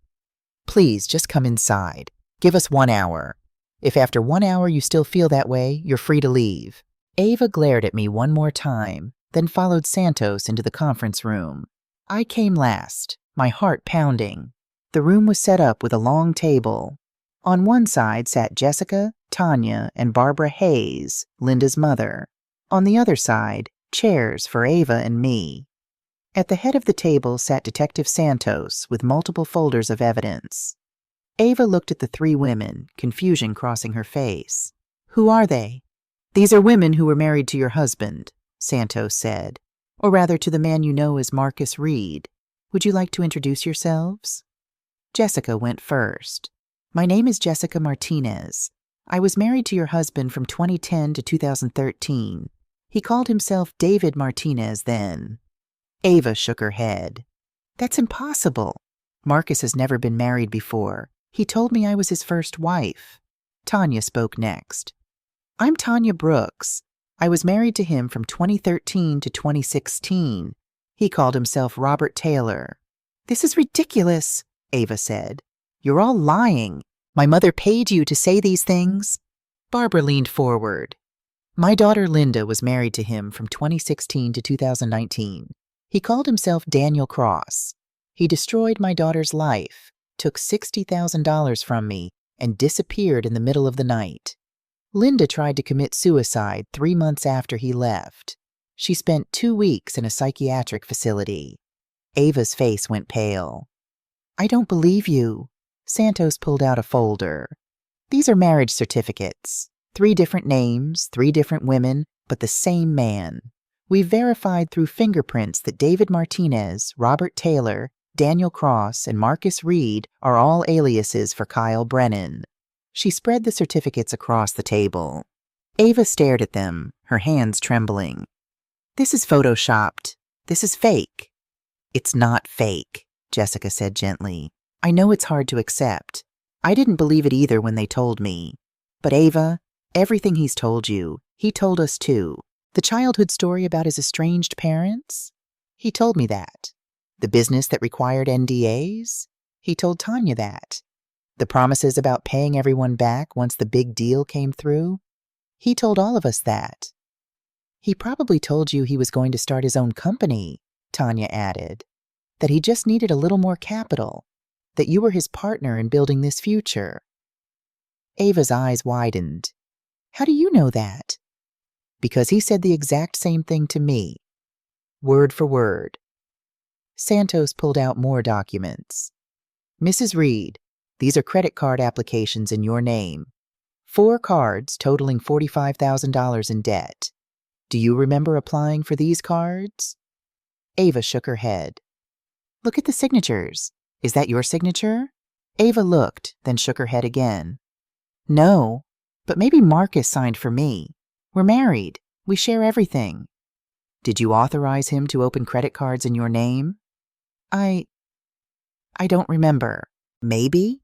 Speaker 1: Please, just come inside. Give us 1 hour. If after 1 hour you still feel that way, you're free to leave. Ava glared at me one more time, then followed Santos into the conference room. I came last, my heart pounding. The room was set up with a long table. On one side sat Jessica, Tanya, and Barbara Hayes, Linda's mother. On the other side, chairs for Ava and me. At the head of the table sat Detective Santos with multiple folders of evidence. Ava looked at the 3 women, confusion crossing her face. Who are they? These are women who were married to your husband, Santos said. Or rather to the man you know as Marcus Reed. Would you like to introduce yourselves? Jessica went first. My name is Jessica Martinez. I was married to your husband from 2010 to 2013. He called himself David Martinez then. Ava shook her head. That's impossible. Marcus has never been married before. He told me I was his first wife. Tanya spoke next. I'm Tanya Brooks. I was married to him from 2013 to 2016. He called himself Robert Taylor. This is ridiculous, Ava said. You're all lying. My mother paid you to say these things? Barbara leaned forward. My daughter Linda was married to him from 2016 to 2019. He called himself Daniel Cross. He destroyed my daughter's life, took $60,000 from me, and disappeared in the middle of the night. Linda tried to commit suicide 3 months after he left. She spent 2 weeks in a psychiatric facility. Ava's face went pale. I don't believe you. Santos pulled out a folder. These are marriage certificates. 3 different names, 3 different women, but the same man. We've verified through fingerprints that David Martinez, Robert Taylor, Daniel Cross, and Marcus Reed are all aliases for Kyle Brennan. She spread the certificates across the table. Ava stared at them, her hands trembling. This is photoshopped. This is fake. It's not fake, Jessica said gently. I know it's hard to accept. I didn't believe it either when they told me. But Ava, everything he's told you, he told us too. The childhood story about his estranged parents? He told me that. The business that required NDAs? He told Tanya that. The promises about paying everyone back once the big deal came through? He told all of us that. He probably told you he was going to start his own company, Tanya added. That he just needed a little more capital. That you were his partner in building this future. Ava's eyes widened. How do you know that? Because he said the exact same thing to me. Word for word. Santos pulled out more documents. Mrs. Reed, these are credit card applications in your name. 4 cards totaling $45,000 in debt. Do you remember applying for these cards? Ava shook her head. Look at the signatures. Is that your signature? Ava looked, then shook her head again. No, but maybe Marcus signed for me. We're married. We share everything. Did you authorize him to open credit cards in your name? I don't remember. Maybe?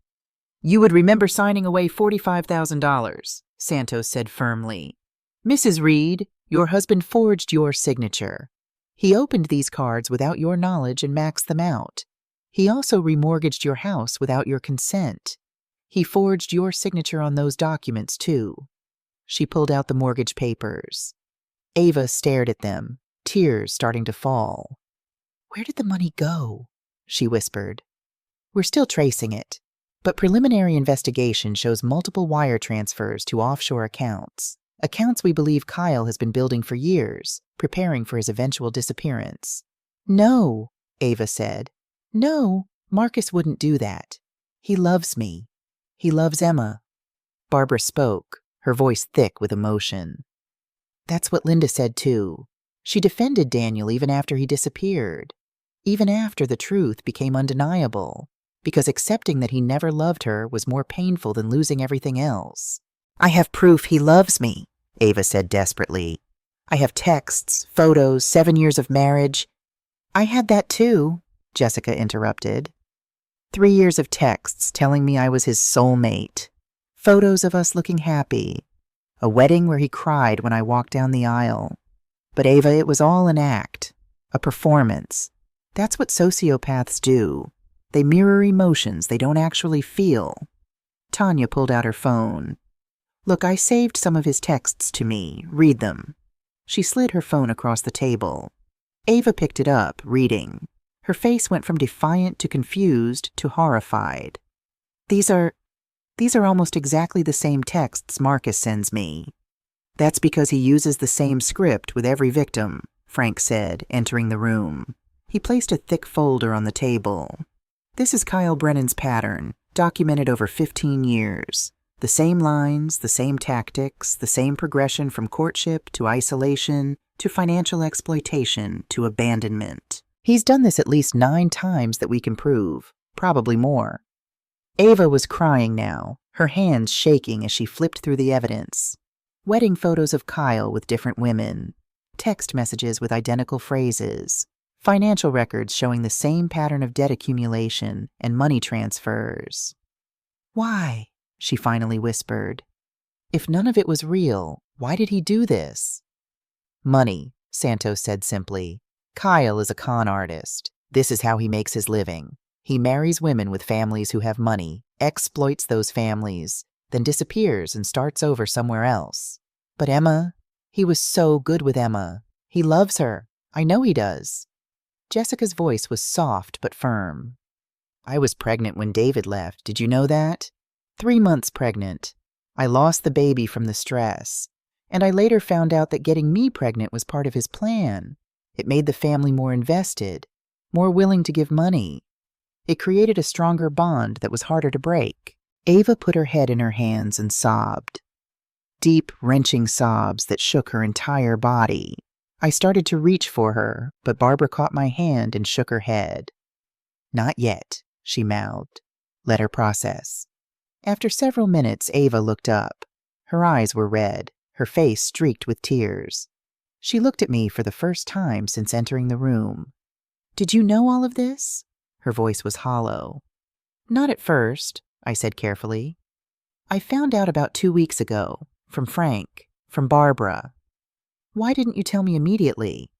Speaker 1: You would remember signing away $45,000, Santos said firmly. Mrs. Reed, your husband forged your signature. He opened these cards without your knowledge and maxed them out. He also remortgaged your house without your consent. He forged your signature on those documents, too. She pulled out the mortgage papers. Ava stared at them, tears starting to fall. Where did the money go? She whispered. We're still tracing it, but preliminary investigation shows multiple wire transfers to offshore accounts. Accounts we believe Kyle has been building for years, preparing for his eventual disappearance. No, Ava said. No, Marcus wouldn't do that. He loves me. He loves Emma. Barbara spoke, her voice thick with emotion. That's what Linda said too. She defended Daniel even after he disappeared. Even after the truth became undeniable, because accepting that he never loved her was more painful than losing everything else. I have proof he loves me, Ava said desperately. I have texts, photos, 7 years of marriage. I had that too, Jessica interrupted. 3 years of texts telling me I was his soulmate. Photos of us looking happy. A wedding where he cried when I walked down the aisle. But Ava, it was all an act, a performance. That's what sociopaths do. They mirror emotions they don't actually feel. Tanya pulled out her phone. Look, I saved some of his texts to me. Read them. She slid her phone across the table. Ava picked it up, reading. Her face went from defiant to confused to horrified. These are almost exactly the same texts Marcus sends me. That's because he uses the same script with every victim, Frank said, entering the room. He placed a thick folder on the table. This is Kyle Brennan's pattern, documented over 15 years. The same lines, the same tactics, the same progression from courtship to isolation to financial exploitation to abandonment. He's done this at least 9 times that we can prove, probably more. Ava was crying now, her hands shaking as she flipped through the evidence. Wedding photos of Kyle with different women, text messages with identical phrases, financial records showing the same pattern of debt accumulation and money transfers. Why? She finally whispered. If none of it was real, why did he do this? Money, Santos said simply. Kyle is a con artist. This is how he makes his living. He marries women with families who have money, exploits those families, then disappears and starts over somewhere else. But Emma, he was so good with Emma. He loves her. I know he does. Jessica's voice was soft but firm. I was pregnant when David left. Did you know that? 3 months pregnant. I lost the baby from the stress. And I later found out that getting me pregnant was part of his plan. It made the family more invested, more willing to give money. It created a stronger bond that was harder to break. Ava put her head in her hands and sobbed. Deep, wrenching sobs that shook her entire body. I started to reach for her, but Barbara caught my hand and shook her head. "Not yet," she mouthed. "Let her process." After several minutes, Ava looked up. Her eyes were red, her face streaked with tears. She looked at me for the first time since entering the room. "Did you know all of this?" Her voice was hollow. "Not at first," I said carefully. "I found out about 2 weeks ago, from Frank, from Barbara." "Why didn't you tell me immediately?"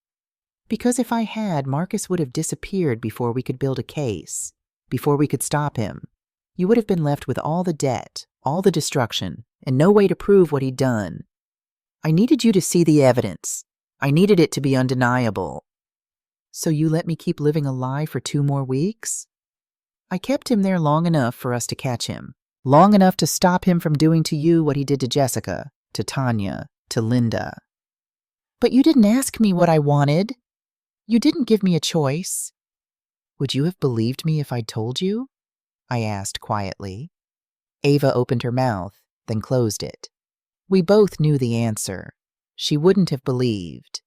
Speaker 1: "Because if I had, Marcus would have disappeared before we could build a case, before we could stop him. You would have been left with all the debt, all the destruction, and no way to prove what he'd done. I needed you to see the evidence. I needed it to be undeniable." "So you let me keep living a lie for 2 more weeks?" "I kept him there long enough for us to catch him, long enough to stop him from doing to you what he did to Jessica, to Tanya, to Linda." "But you didn't ask me what I wanted. You didn't give me a choice." "Would you have believed me if I'd told you?" I asked quietly. Ava opened her mouth, then closed it. We both knew the answer. She wouldn't have believed.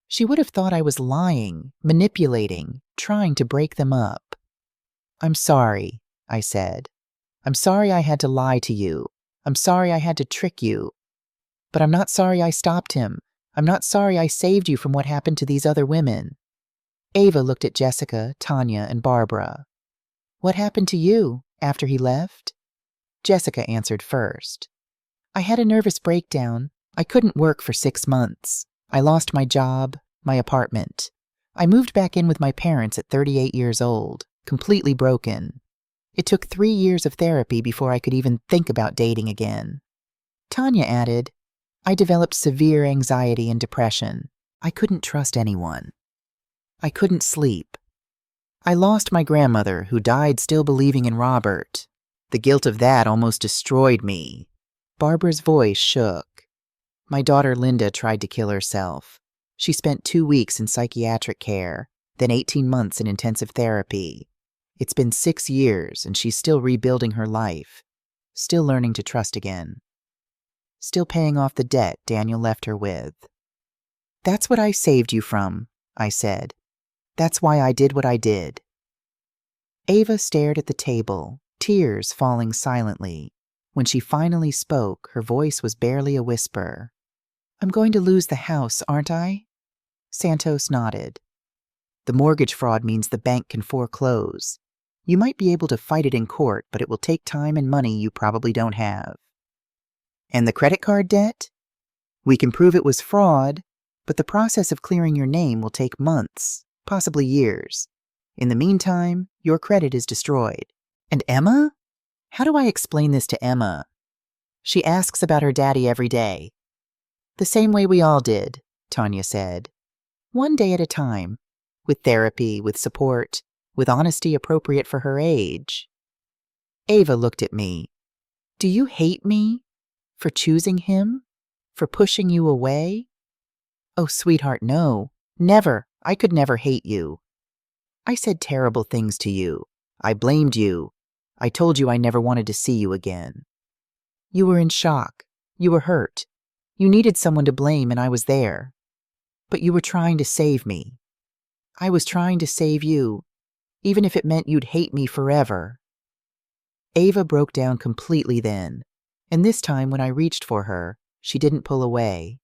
Speaker 1: She would have thought I was lying, manipulating, trying to break them up. "I'm sorry," I said. "I'm sorry I had to lie to you. I'm sorry I had to trick you. But I'm not sorry I stopped him. I'm not sorry I saved you from what happened to these other women." Ava looked at Jessica, Tanya, and Barbara. "What happened to you after he left?" Jessica answered first. "I had a nervous breakdown. I couldn't work for 6 months. I lost my job, my apartment. I moved back in with my parents at 38 years old, completely broken. It took 3 years of therapy before I could even think about dating again." Tanya added, "I developed severe anxiety and depression. I couldn't trust anyone. I couldn't sleep. I lost my grandmother, who died still believing in Robert. The guilt of that almost destroyed me." Barbara's voice shook. "My daughter Linda tried to kill herself. She spent 2 weeks in psychiatric care, then 18 months in intensive therapy. It's been 6 years, and she's still rebuilding her life, still learning to trust again, still paying off the debt Daniel left her with." "That's what I saved you from," I said. "That's why I did what I did." Ava stared at the table, tears falling silently. When she finally spoke, her voice was barely a whisper. "I'm going to lose the house, aren't I?" Santos nodded. "The mortgage fraud means the bank can foreclose. You might be able to fight it in court, but it will take time and money you probably don't have." "And the credit card debt?" "We can prove it was fraud, but the process of clearing your name will take months, possibly years. In the meantime, your credit is destroyed." "And Emma? How do I explain this to Emma?" "She asks about her daddy every day." "The same way we all did," Tanya said. "One day at a time, with therapy, with support, with honesty appropriate for her age." Ava looked at me. "Do you hate me? For choosing him? For pushing you away?" "Oh, sweetheart, no. Never. I could never hate you. I said terrible things to you. I blamed you. I told you I never wanted to see you again. You were in shock. You were hurt. You needed someone to blame, and I was there. But you were trying to save me. I was trying to save you, even if it meant you'd hate me forever." Ava broke down completely then, and this time when I reached for her, she didn't pull away.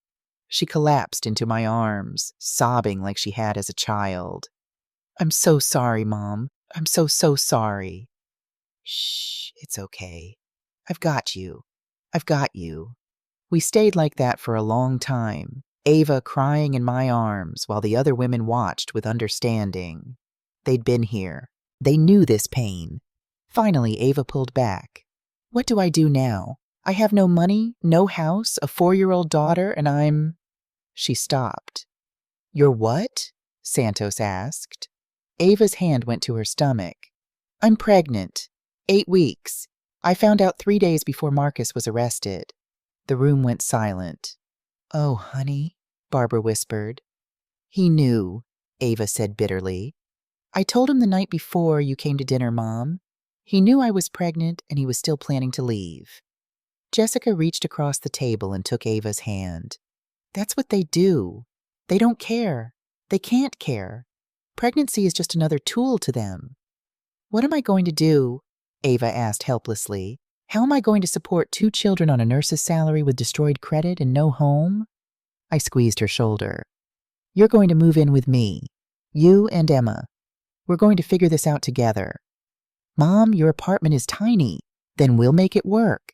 Speaker 1: She collapsed into my arms, sobbing like she had as a child. "I'm so sorry, Mom. I'm so sorry." "Shh, it's okay. I've got you. I've got you." We stayed like that for a long time, Ava crying in my arms while the other women watched with understanding. They'd been here. They knew this pain. Finally, Ava pulled back. "What do I do now? I have no money, no house, a 4-year-old daughter, and I'm—" She stopped. "You're what?" Santos asked. Ava's hand went to her stomach. "I'm pregnant. 8 weeks. I found out 3 days before Marcus was arrested." The room went silent. "Oh, honey," Barbara whispered. "He knew," Ava said bitterly. "I told him the night before you came to dinner, Mom. He knew I was pregnant and he was still planning to leave. Jessica reached across the table and took Ava's hand. That's what they do. They don't care. They can't care. Pregnancy is just another tool to them. What am I going to do? Ava asked helplessly. How am I going to support 2 children on a nurse's salary with destroyed credit and no home? I squeezed her shoulder. You're going to move in with me. You and Emma. We're going to figure this out together. Mom, your apartment is tiny. Then we'll make it work.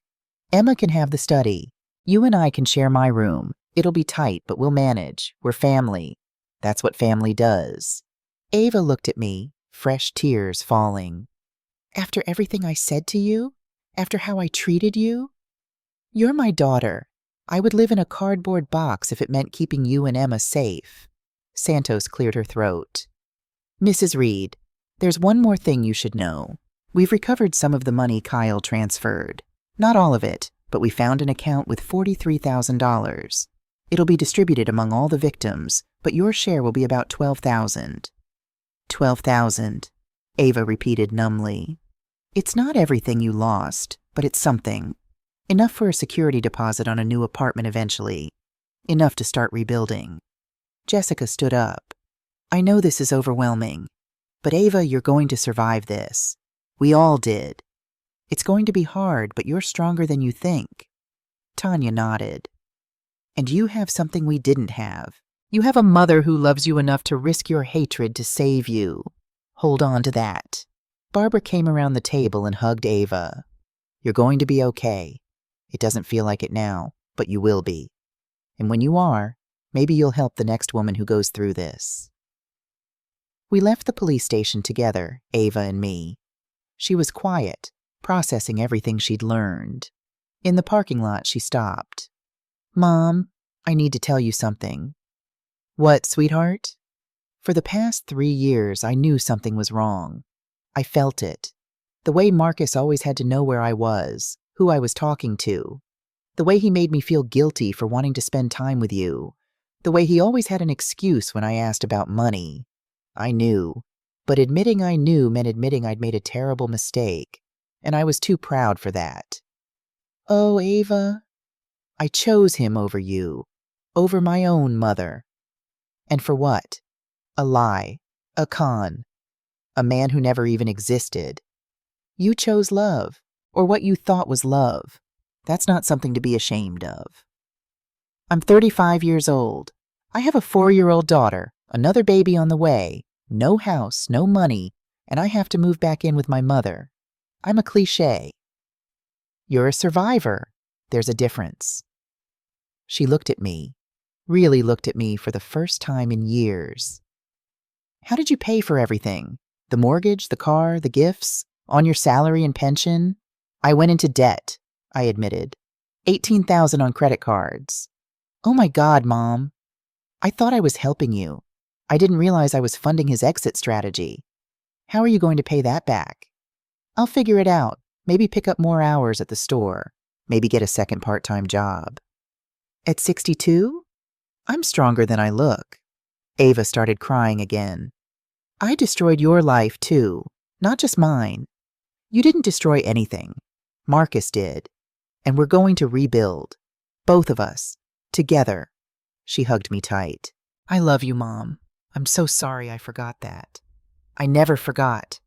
Speaker 1: Emma can have the study. You and I can share my room. It'll be tight, but we'll manage. We're family. That's what family does. Ava looked at me, fresh tears falling. After everything I said to you? After how I treated you? You're my daughter. I would live in a cardboard box if it meant keeping you and Emma safe. Santos cleared her throat. Mrs. Reed, there's one more thing you should know. We've recovered some of the money Kyle transferred. Not all of it, but we found an account with $43,000. It'll be distributed among all the victims, but your share will be about $12,000. $12,000, Ava repeated numbly. It's not everything you lost, but it's something. Enough for a security deposit on a new apartment eventually. Enough to start rebuilding. Jessica stood up. I know this is overwhelming, but Ava, you're going to survive this. We all did. It's going to be hard, but you're stronger than you think. Tanya nodded. And you have something we didn't have. You have a mother who loves you enough to risk your hatred to save you. Hold on to that. Barbara came around the table and hugged Ava. You're going to be okay. It doesn't feel like it now, but you will be. And when you are, maybe you'll help the next woman who goes through this. We left the police station together, Ava and me. She was quiet, processing everything she'd learned. In the parking lot, she stopped. Mom, I need to tell you something. What, sweetheart? For the past 3 years, I knew something was wrong. I felt it. The way Marcus always had to know where I was, who I was talking to. The way he made me feel guilty for wanting to spend time with you. The way he always had an excuse when I asked about money. I knew. But admitting I knew meant admitting I'd made a terrible mistake, and I was too proud for that. Oh, Ava, I chose him over you, over my own mother. And for what? A lie, a con, a man who never even existed. You chose love, or what you thought was love. That's not something to be ashamed of. I'm 35 years old. I have a 4-year-old daughter, another baby on the way, no house, no money, and I have to move back in with my mother. I'm a cliché. You're a survivor. There's a difference. She looked at me, really looked at me for the first time in years. How did you pay for everything? The mortgage, the car, the gifts, on your salary and pension? I went into debt, I admitted. $18,000 on credit cards. Oh my God, Mom. I thought I was helping you. I didn't realize I was funding his exit strategy. How are you going to pay that back? I'll figure it out. Maybe pick up more hours at the store. Maybe get a second part-time job. At 62? I'm stronger than I look. Ava started crying again. I destroyed your life too, not just mine. You didn't destroy anything. Marcus did. And we're going to rebuild. Both of us. Together. She hugged me tight. I love you, Mom. I'm so sorry I forgot that. I never forgot.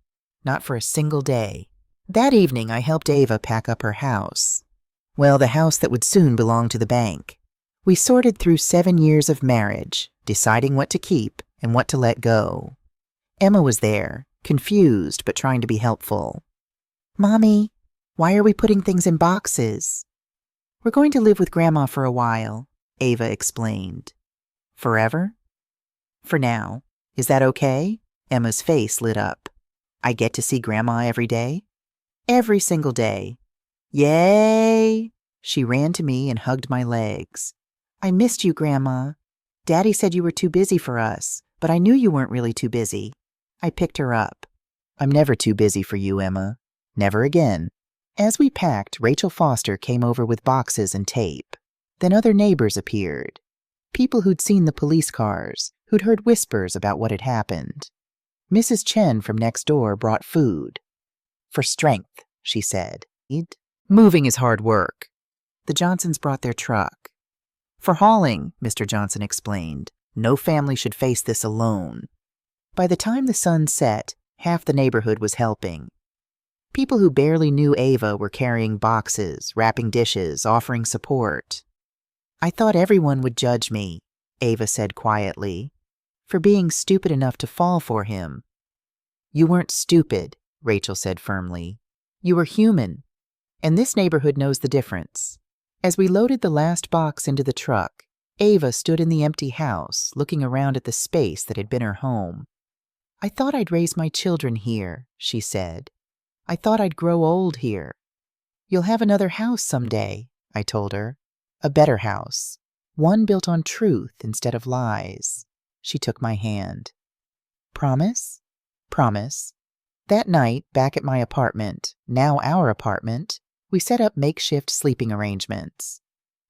Speaker 1: Not for a single day. That evening, I helped Ava pack up her house. Well, the house that would soon belong to the bank. We sorted through 7 years of marriage, deciding what to keep and what to let go. Emma was there, confused but trying to be helpful. Mommy, why are we putting things in boxes? We're going to live with Grandma for a while, Ava explained. Forever? For now. Is that okay? Emma's face lit up. I get to see Grandma every day? Every single day. Yay! She ran to me and hugged my legs. I missed you, Grandma. Daddy said you were too busy for us, but I knew you weren't really too busy. I picked her up. I'm never too busy for you, Emma. Never again. As we packed, Rachel Foster came over with boxes and tape. Then other neighbors appeared. People who'd seen the police cars, who'd heard whispers about what had happened. Mrs. Chen from next door brought food. For strength, she said. Moving is hard work. The Johnsons brought their truck. For hauling, Mr. Johnson explained. No family should face this alone. By the time the sun set, half the neighborhood was helping. People who barely knew Ava were carrying boxes, wrapping dishes, offering support. I thought everyone would judge me, Ava said quietly, for being stupid enough to fall for him. You weren't stupid, Rachel said firmly. You were human, and this neighborhood knows the difference. As we loaded the last box into the truck, Ava stood in the empty house, looking around at the space that had been her home. I thought I'd raise my children here, she said. I thought I'd grow old here. You'll have another house someday, I told her. A better house. One built on truth instead of lies. She took my hand. Promise? Promise. That night, back at my apartment, now our apartment, we set up makeshift sleeping arrangements.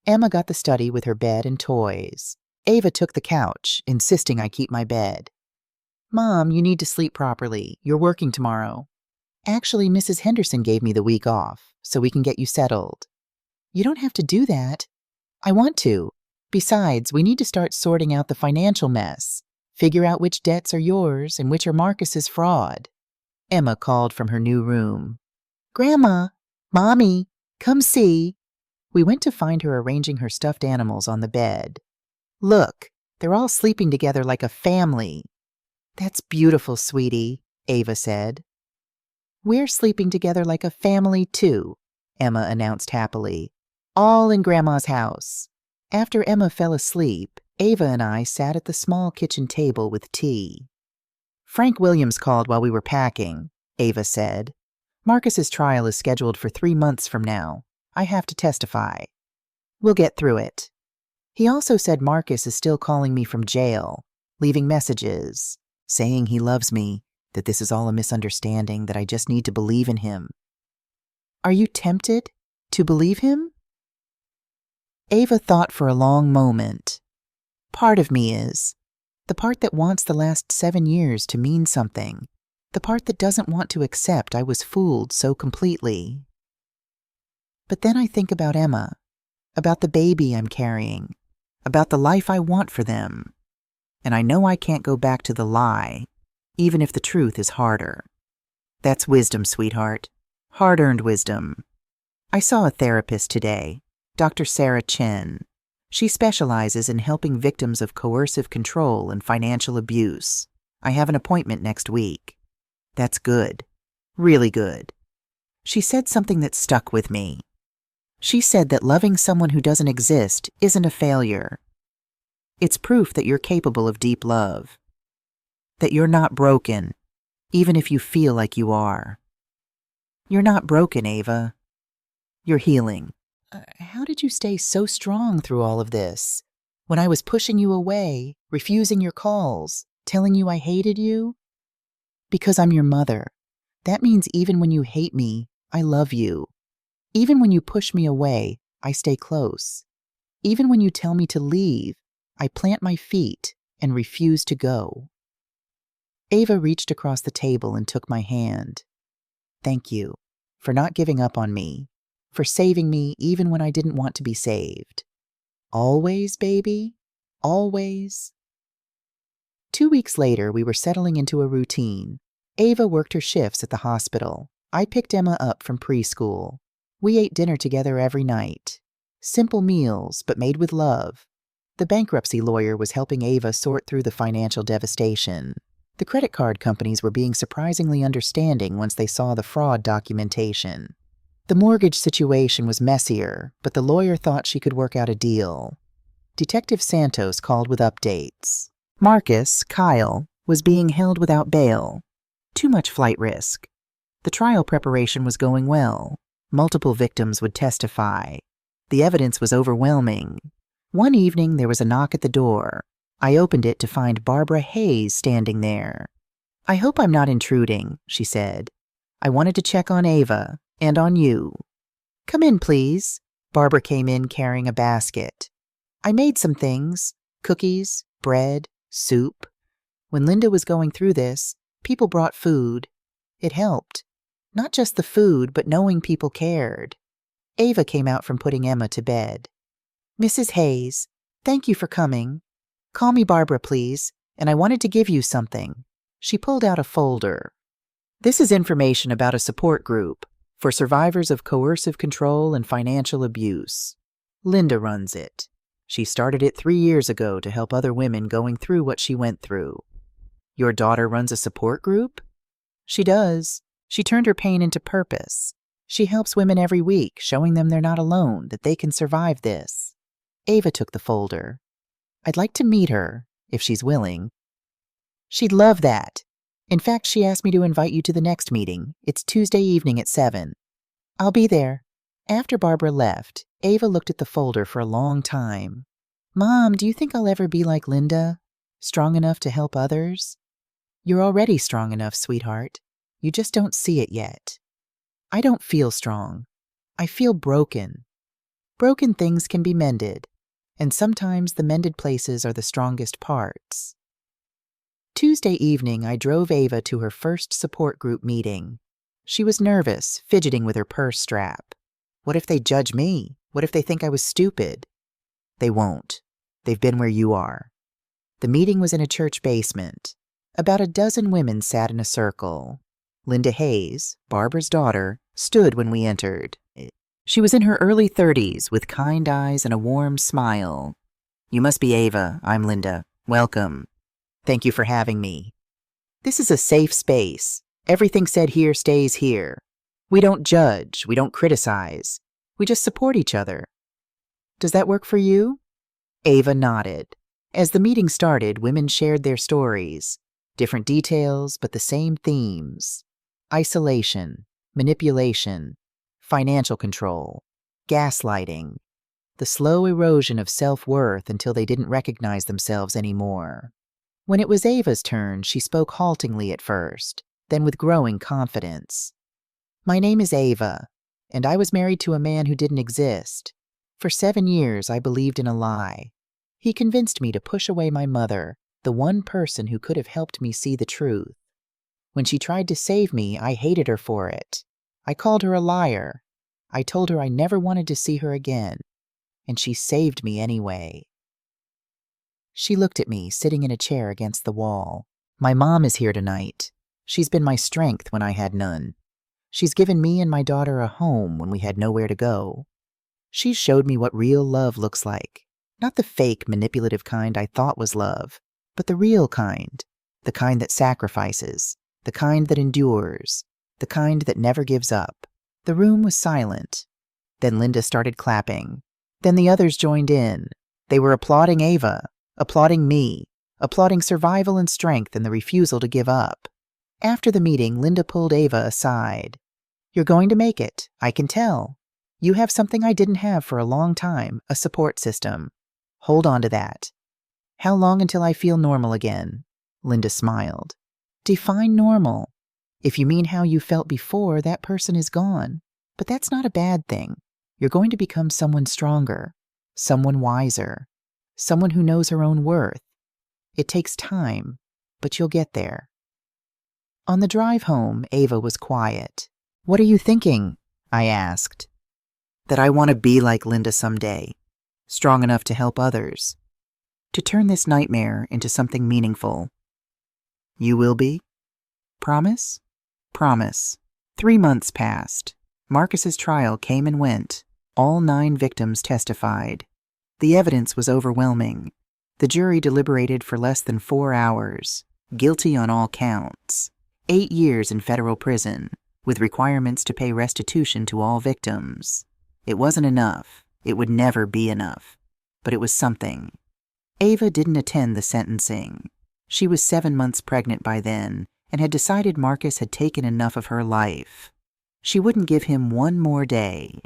Speaker 1: Emma got the study with her bed and toys. Ava took the couch, insisting I keep my bed. Mom, you need to sleep properly. You're working tomorrow. Actually, Mrs. Henderson gave me the week off, so we can get you settled. You don't have to do that. I want to. Besides, we need to start sorting out the financial mess. Figure out which debts are yours and which are Marcus's fraud. Emma called from her new room. Grandma, Mommy, come see. We went to find her arranging her stuffed animals on the bed. Look, they're all sleeping together like a family. That's beautiful, sweetie, Ava said. We're sleeping together like a family, too, Emma announced happily. All in Grandma's house. After Emma fell asleep, Ava and I sat at the small kitchen table with tea. Frank Williams called while we were packing, Ava said. Marcus's trial is scheduled for 3 months from now. I have to testify. We'll get through it. He also said Marcus is still calling me from jail, leaving messages, saying he loves me, that this is all a misunderstanding, that I just need to believe in him. Are you tempted to believe him? Ava thought for a long moment. Part of me is. The part that wants the last 7 years to mean something. The part that doesn't want to accept I was fooled so completely. But then I think about Emma, about the baby I'm carrying, about the life I want for them. And I know I can't go back to the lie, even if the truth is harder. That's wisdom, sweetheart. Hard-earned wisdom. I saw a therapist today, Dr. Sarah Chen. She specializes in helping victims of coercive control and financial abuse. I have an appointment next week. That's good. Really good. She said something that stuck with me. She said that loving someone who doesn't exist isn't a failure. It's proof that you're capable of deep love. That you're not broken, even if you feel like you are. You're not broken, Ava. You're healing. How did you stay so strong through all of this? When I was pushing you away, refusing your calls, telling you I hated you? Because I'm your mother. That means even when you hate me, I love you. Even when you push me away, I stay close. Even when you tell me to leave, I plant my feet and refuse to go. Ava reached across the table and took my hand. Thank you for not giving up on me, for saving me even when I didn't want to be saved. Always, baby, always. 2 weeks later, we were settling into a routine. Ava worked her shifts at the hospital. I picked Emma up from preschool. We ate dinner together every night. Simple meals, but made with love. The bankruptcy lawyer was helping Ava sort through the financial devastation. The credit card companies were being surprisingly understanding once they saw the fraud documentation. The mortgage situation was messier, but the lawyer thought she could work out a deal. Detective Santos called with updates. Marcus, Kyle, was being held without bail. Too much flight risk. The trial preparation was going well. Multiple victims would testify. The evidence was overwhelming. One evening, there was a knock at the door. I opened it to find Barbara Hayes standing there. I hope I'm not intruding, she said. I wanted to check on Ava and on you. Come in, please. Barbara came in carrying a basket. I made some things, cookies, bread, soup. When Linda was going through this, people brought food. It helped. Not just the food, but knowing people cared. Ava came out from putting Emma to bed. "Mrs. Hayes, thank you for coming. Call me Barbara, please, and I wanted to give you something." She pulled out a folder. "This is information about a support group for survivors of coercive control and financial abuse. Linda runs it. She started it 3 years ago to help other women going through what she went through." "Your daughter runs a support group?" "She does. She turned her pain into purpose. She helps women every week, showing them they're not alone, that they can survive this." Ava took the folder. "I'd like to meet her, if she's willing." "She'd love that. In fact, she asked me to invite you to the next meeting. It's Tuesday evening at 7. "I'll be there." After Barbara left, Ava looked at the folder for a long time. "Mom, do you think I'll ever be like Linda? Strong enough to help others?" "You're already strong enough, sweetheart. You just don't see it yet." "I don't feel strong. I feel broken. Broken things can be mended, and sometimes the mended places are the strongest parts." Tuesday evening, I drove Ava to her first support group meeting. She was nervous, fidgeting with her purse strap. What if they judge me? What if they think I was stupid? They won't. They've been where you are. The meeting was in a church basement. About a dozen women sat in a circle. Linda Hayes, Barbara's daughter, stood when we entered. She was in her early 30s with kind eyes and a warm smile. "You must be Ava. I'm Linda. Welcome. Thank you for having me. This is a safe space. Everything said here stays here. We don't judge. We don't criticize. We just support each other. Does that work for you?" Ava nodded. As the meeting started, women shared their stories. Different details, but the same themes. Isolation, manipulation, financial control, gaslighting, the slow erosion of self-worth until they didn't recognize themselves anymore. When it was Ava's turn, she spoke haltingly at first, then with growing confidence. "My name is Ava, and I was married to a man who didn't exist. For 7 years, I believed in a lie. He convinced me to push away my mother, the one person who could have helped me see the truth. When she tried to save me, I hated her for it. I called her a liar. I told her I never wanted to see her again, and she saved me anyway." She looked at me, sitting in a chair against the wall. "My mom is here tonight. She's been my strength when I had none. She's given me and my daughter a home when we had nowhere to go. She's showed me what real love looks like. Not the fake, manipulative kind I thought was love, but the real kind. The kind that sacrifices. The kind that endures. The kind that never gives up." The room was silent. Then Linda started clapping. Then the others joined in. They were applauding Ava, applauding me, applauding survival and strength and the refusal to give up. After the meeting, Linda pulled Ava aside. "You're going to make it. I can tell. You have something I didn't have for a long time, a support system. Hold on to that." "How long until I feel normal again?" Linda smiled. "Define normal. If you mean how you felt before, that person is gone. But that's not a bad thing. You're going to become someone stronger, someone wiser, someone who knows her own worth. It takes time, but you'll get there." On the drive home, Ava was quiet. "What are you thinking?" I asked. "That I want to be like Linda someday, strong enough to help others, to turn this nightmare into something meaningful." "You will be?" "Promise?" "Promise." 3 months passed. Marcus's trial came and went. All 9 victims testified. The evidence was overwhelming. The jury deliberated for less than 4 hours. Guilty on all counts. 8 years in federal prison, with requirements to pay restitution to all victims. It wasn't enough. It would never be enough. But it was something. Ava didn't attend the sentencing. She was 7 months pregnant by then and had decided Marcus had taken enough of her life. She wouldn't give him one more day.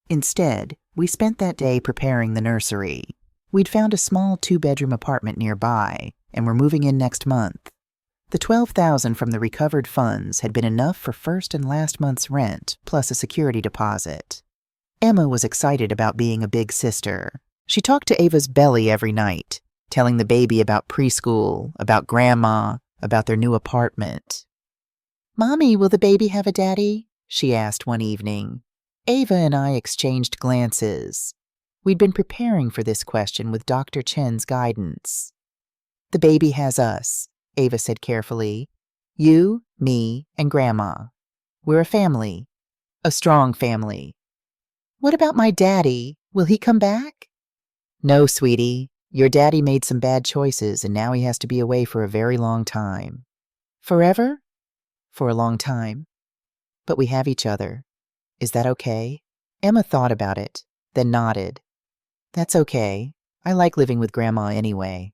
Speaker 1: Instead, we spent that day preparing the nursery. We'd found a small 2-bedroom apartment nearby and were moving in next month. The $12,000 from the recovered funds had been enough for first and last month's rent, plus a security deposit. Emma was excited about being a big sister. She talked to Ava's belly every night, telling the baby about preschool, about grandma, about their new apartment. "Mommy, will the baby have a daddy?" she asked one evening. Ava and I exchanged glances. We'd been preparing for this question with Dr. Chen's guidance. The baby has us, Ava said carefully. You, me, and Grandma. We're a family. A strong family. What about my daddy? Will he come back? No, sweetie. Your daddy made some bad choices and now he has to be away for a very long time. Forever? For a long time. But we have each other. Is that okay? Emma thought about it, then nodded. That's okay. I like living with Grandma anyway.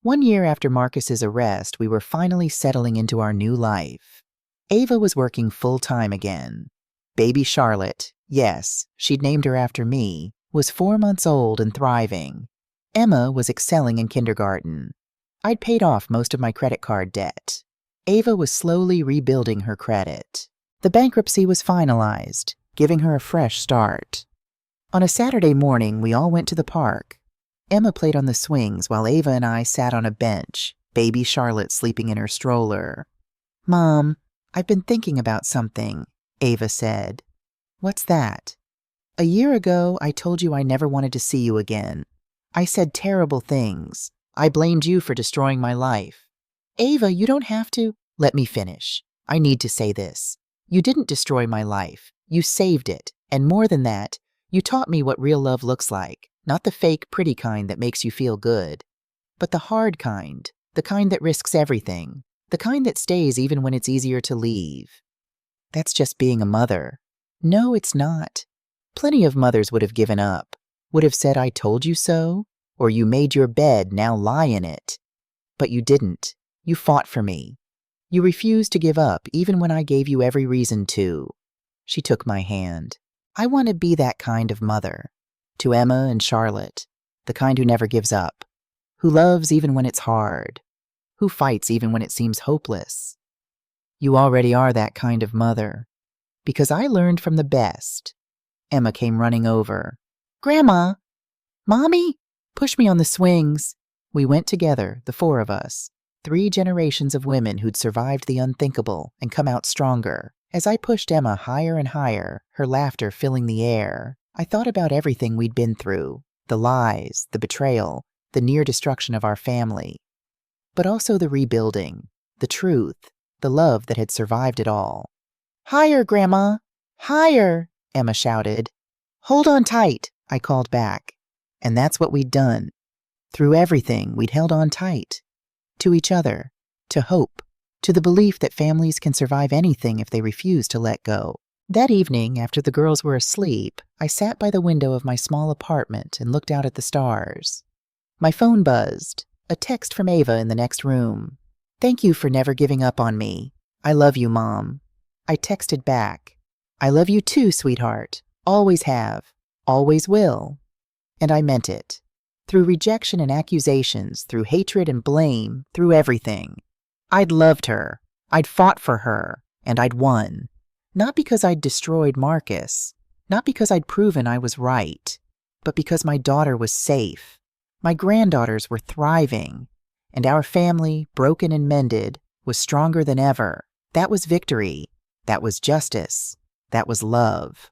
Speaker 1: 1 year after Marcus's arrest, we were finally settling into our new life. Ava was working full-time again. Baby Charlotte, yes, she'd named her after me, was 4 months old and thriving. Emma was excelling in kindergarten. I'd paid off most of my credit card debt. Ava was slowly rebuilding her credit. The bankruptcy was finalized, giving her a fresh start. On a Saturday morning, we all went to the park. Emma played on the swings while Ava and I sat on a bench, baby Charlotte sleeping in her stroller. Mom, I've been thinking about something, Ava said. What's that? A year ago, I told you I never wanted to see you again. I said terrible things. I blamed you for destroying my life. Ava, you don't have to. Let me finish. I need to say this. You didn't destroy my life. You saved it. And more than that, you taught me what real love looks like. Not the fake, pretty kind that makes you feel good, but the hard kind, the kind that risks everything, the kind that stays even when it's easier to leave. That's just being a mother. No, it's not. Plenty of mothers would have given up, would have said, I told you so, or you made your bed, now lie in it. But you didn't. You fought for me. You refused to give up even when I gave you every reason to. She took my hand. I want to be that kind of mother. To Emma and Charlotte, the kind who never gives up, who loves even when it's hard, who fights even when it seems hopeless. You already are that kind of mother, because I learned from the best. Emma came running over. Grandma! Mommy! Push me on the swings. We went together, the 4 of us, 3 generations of women who'd survived the unthinkable and come out stronger. As I pushed Emma higher and higher, her laughter filling the air, I thought about everything we'd been through, the lies, the betrayal, the near destruction of our family, but also the rebuilding, the truth, the love that had survived it all. Higher, Grandma! Higher! Emma shouted. Hold on tight, I called back. And that's what we'd done. Through everything, we'd held on tight. To each other, to hope, to the belief that families can survive anything if they refuse to let go. That evening, after the girls were asleep, I sat by the window of my small apartment and looked out at the stars. My phone buzzed, a text from Ava in the next room. Thank you for never giving up on me. I love you, Mom. I texted back. I love you too, sweetheart. Always have. Always will. And I meant it. Through rejection and accusations, through hatred and blame, through everything. I'd loved her. I'd fought for her. And I'd won. Not because I'd destroyed Marcus, not because I'd proven I was right, but because my daughter was safe. My granddaughters were thriving, and our family, broken and mended, was stronger than ever. That was victory. That was justice. That was love.